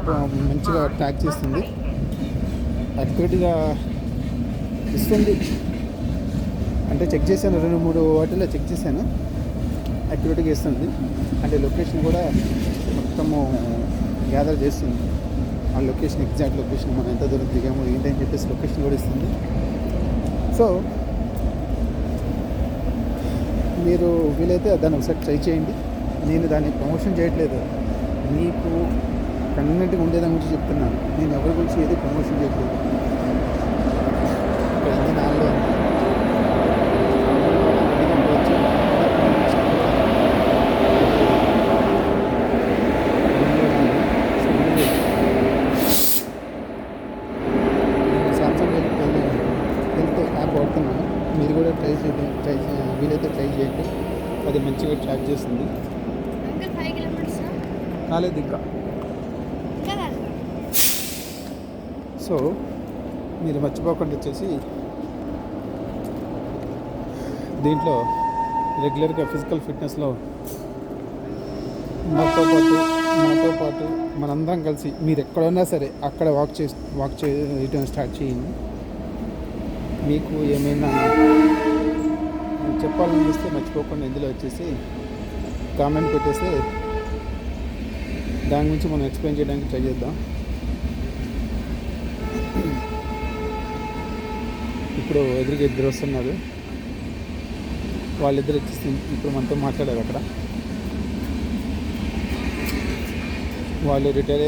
మంచిగా ట్రాక్ చేస్తుంది, అక్యురేట్గా ఇస్తుంది. అంటే చెక్ చేశాను, 2-3 వాటిల్లో చెక్ చేశాను, అక్యురేట్గా ఇస్తుంది. అంటే లొకేషన్ కూడా మొత్తము గ్యాదర్ చేస్తుంది. ఆ లొకేషన్, ఎగ్జాక్ట్ లొకేషన్, మనం ఎంత దూరం దిగామో ఏంటని చెప్పేసి లొకేషన్ కూడా ఇస్తుంది. సో మీరు వీలైతే దాన్ని ఒకసారి ట్రై చేయండి. నేను దాన్ని ప్రమోషన్ చేయట్లేదు, మీకు కన్వీనెంట్గా ఉండేదాని గురించి చెప్తున్నాను. నేను ఎవరి గురించి ఏది ప్రమోషన్ చేయట్లేదు. ఇక్కడ ఇంజిన్ ఆన్లో శాంసంగ్ హెల్త్ యాప్ వాడుతున్నాను. మీరు కూడా వీలైతే ట్రై చేయండి. అది మంచిగా ట్రాక్ చేస్తుంది. అంకల్ 5 కిలోమీటర్స్ కాలేదు ఇంకా. సో మీరు మర్చిపోకుండా వచ్చేసి దీంట్లో రెగ్యులర్గా ఫిజికల్ ఫిట్నెస్లో నాతో పాటు మనందరం కలిసి మీరు ఎక్కడున్నా సరే అక్కడ వాక్ చేయడం స్టార్ట్ చేయండి. మీకు ఏమైనా చెప్పాలనిపిస్తే మర్చిపోకుండా ఇందులో వచ్చేసి కామెంట్ పెట్టేస్తే దాని గురించి మనం ఎక్స్ప్లెయిన్ చేయడానికి ట్రై చేద్దాం. ఇప్పుడు ఎదురుగా 2 వస్తున్నారు. వాళ్ళిద్దరు వచ్చేసి ఇప్పుడు మనతో మాట్లాడారు. అక్కడ వాళ్ళు రిటైర్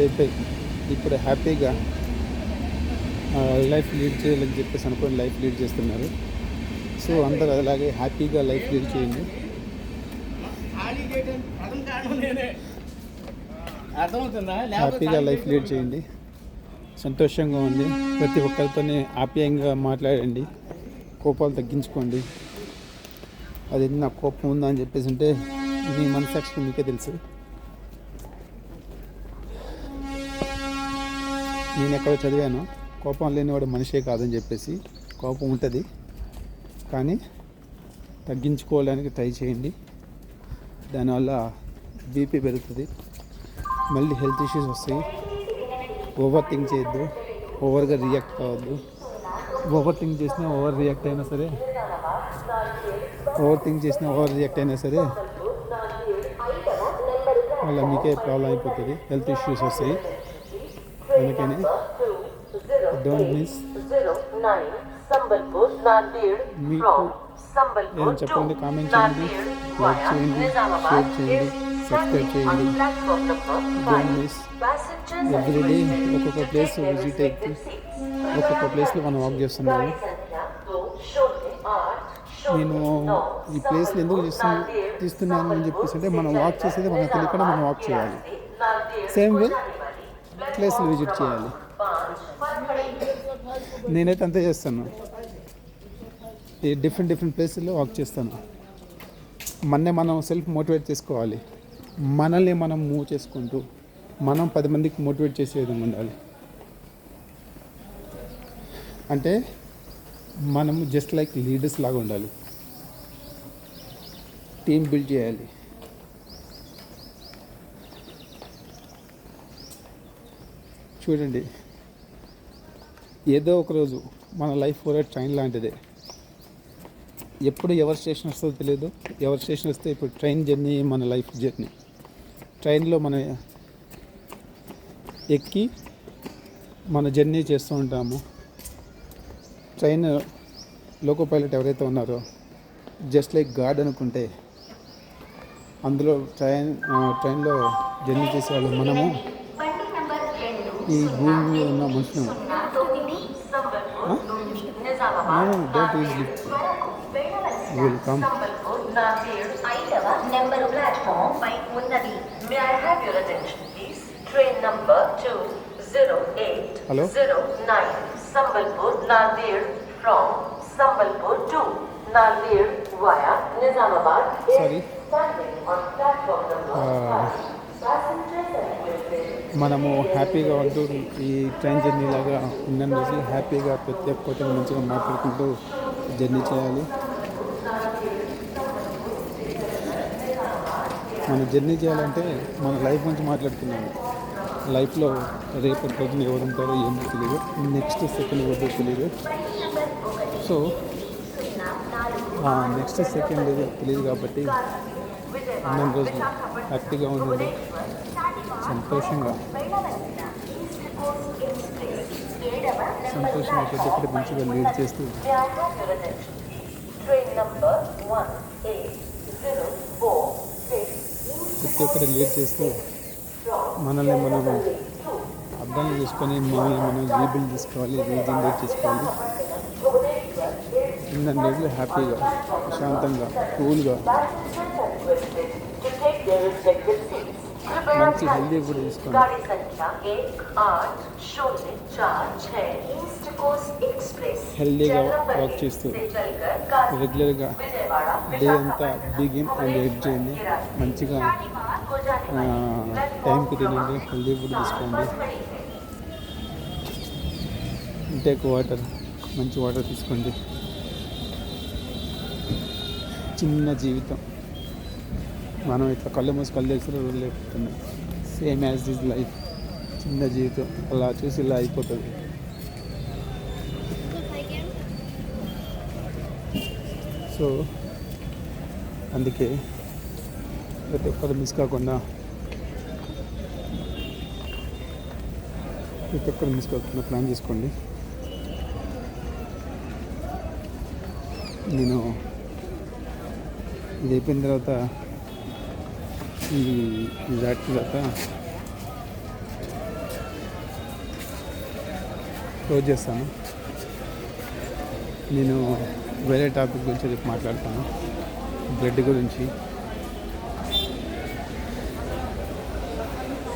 అయిపోయి ఇప్పుడు హ్యాపీగా లైఫ్ లీడ్ చేయాలని చెప్పేసి అనుకుని లైఫ్ లీడ్ చేస్తున్నారు. సో అందరూ అలాగే హ్యాపీగా లైఫ్ లీడ్ చేయండి. హ్యాపీగా లైఫ్ లీడ్ చేయండి, సంతోషంగా ఉంది. ప్రతి ఒక్కరితోనే ఆప్యాయంగా మాట్లాడండి, కోపాలు తగ్గించుకోండి. అది నాకు కోపం ఉందా అని చెప్పేసి ఉంటే మీ మనసాక్షి మీకే తెలుసు. నేను ఎక్కడో చదివాను, కోపం లేనివాడు మనిషే కాదని చెప్పేసి. కోపం ఉంటుంది కానీ తగ్గించుకోవడానికి ట్రై చేయండి. దానివల్ల బీపీ పెరుగుతుంది, మళ్ళీ హెల్త్ ఇష్యూస్ వస్తాయి. ఓవర్ థింక్ చేయొద్దు, ఓవర్గా రియాక్ట్ కావద్దు. ఓవర్ థింక్ చేసినా ఓవర్ రియాక్ట్ అయినా సరే మళ్ళీ మీకే ప్రాబ్లం అయిపోతుంది, హెల్త్ ఇష్యూస్ వస్తాయి. అందుకని డోంట్ మిస్. మీకు ఏదైనా చెప్పండి, కామెంట్ చేయండి, లైక్ చేయండి, షేర్ చేయండి, సబ్స్క్రైబ్ చేయండి. Don't miss. ఎవ్రీడే ఒక్కొక్క ప్లేస్ విజిట్ అయితే ఒక్కొక్క ప్లేస్లో మనం వాక్ చేస్తున్నాము. నేను ఈ ప్లేస్లో ఎందుకు తీస్తున్నాను అని చెప్పేసి అంటే మనం వాక్ చేసేది మనకు తెలియకుండా మనం వాక్ చేయాలి. సేమ్ వే ప్లేస్లు విజిట్ చేయాలి. నేనైతే అంతే చేస్తాను, ఈ డిఫరెంట్ ప్లేసుల్లో వాక్ చేస్తాను. మనం సెల్ఫ్ మోటివేట్ చేసుకోవాలి, మనల్ని మనం మూవ్ చేసుకుంటూ మనం 10 మందికి మోటివేట్ చేసే విధంగా ఉండాలి. అంటే మనం జస్ట్ లైక్ లీడర్స్ లాగా ఉండాలి, టీమ్ బిల్డ్ చేయాలి. చూడండి, ఏదో ఒకరోజు మన లైఫ్ కూడా ట్రైన్ లాంటిదే. ఎప్పుడు ఎవరి స్టేషన్ వస్తుందో తెలియదు. ఎవరి స్టేషన్ వస్తే ఇప్పుడు ట్రైన్ జర్నీ మన లైఫ్ జర్నీ. ట్రైన్లో మనం ఎక్కి మన జర్నీ చేస్తూ ఉంటాము. ట్రైన్ లోకో పైలట్ ఎవరైతే ఉన్నారో జస్ట్ లైక్ గాడ్ అనుకుంటే, అందులో ట్రైన్లో జర్నీ చేసేవాళ్ళు మనము ఈ భూమి మీద ఉన్న మనుషులు. Don't easily will come. Number platform పై ఉన్నది. May I have your attention please. Train number 20809 Sambalpur Nanded from Sambalpur to Nanded via Nizamabad is standing on platform number 5. Passengers are requested మనము హ్యాపీగా ఉంటూ ఈ ట్రైన్ జర్నీ లాగా ఉన్న రోజులు హ్యాపీగా ప్రతి ఒక్కరితో మంచిగా మాట్లాడుకుంటూ జర్నీ చేయాలి. మనం జర్నీ చేయాలంటే మన లైఫ్ గురించి మాట్లాడుతున్నాము. లైఫ్లో రేపటి రోజున ఎవరు ఉంటారో ఏమో తెలియదు, నెక్స్ట్ సెకండ్ ఎవరిదో తెలియదు. సో నెక్స్ట్ సెకండ్ తెలియదు కాబట్టి ఉన్న రోజులు హ్యాపీగా ఉండండి, సంతోషంగా ప్రతి ఒక్కటి మంచిగా లీడ్ చేస్తూ ప్రతి ఒక్కటి లీడ్ చేస్తూ మనల్ని మనం అర్థం చేసుకొని మనల్ని మనం రీబిల్డ్ చేసుకోవాలి, రీజనరేట్ చేసుకోవాలి. ఇన్ని రోజులు హ్యాపీగా ప్రశాంతంగా కూల్గా మంచి హెల్దీ ఫుడ్ తీసుకోండి. गाड़ी संख्या 1804 ईस्ट कोस्ट एक्सप्रेस హెల్దీగా వాక్ చేస్తూ రెగ్యులర్గా డే అంతా బిగిన్ అండ్ ఎడ్ చేయండి. మంచిగా టైంకి తినండి, హెల్దీ ఫుడ్ తీసుకోండి. ఇంటేక్ వాటర్, మంచి వాటర్ తీసుకోండి. చిన్న జీవితం, మనం ఇట్లా కళ్ళు మూసి కళ్ళు తెచ్చిన రోజులు అయిపోతున్నాయి. సేమ్ యాజ్ దిస్ లైఫ్, చిన్న జీవితం అలా చూసి ఇలా అయిపోతుంది. సో అందుకే ప్రతి ఒక్కరు మిస్ కాకుండా ప్లాన్ చేసుకోండి. నేను ఇది అయిపోయిన తర్వాత ఈ దాటిన తర్వాత క్లోజ్ చేస్తాను. నేను వేరే టాపిక్ గురించి రేపు మాట్లాడతాను, బ్లడ్ గురించి.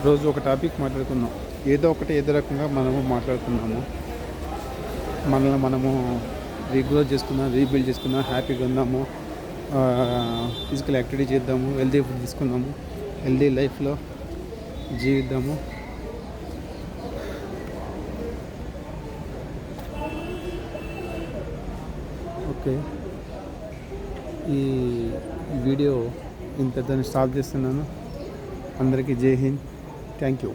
రోజు ఒక టాపిక్ మాట్లాడుకున్నాం, ఏదో రకంగా మనము మాట్లాడుకున్నాము. మనల్ని మనము రీగ్రోత్ చేసుకుందాం, రీబిల్డ్ చేసుకుందాం, హ్యాపీగా ఉందాము, ఫిజికల్ యాక్టివిటీ చేద్దాము, హెల్దీ ఫుడ్ తీసుకుందాము, హెల్దీ లైఫ్లో జీవిద్దాము. ఓకే, ఈ వీడియో ఇంత దాన్ని స్టాప్ చేస్తున్నాను. అందరికీ జై హింద్, థ్యాంక్ యూ.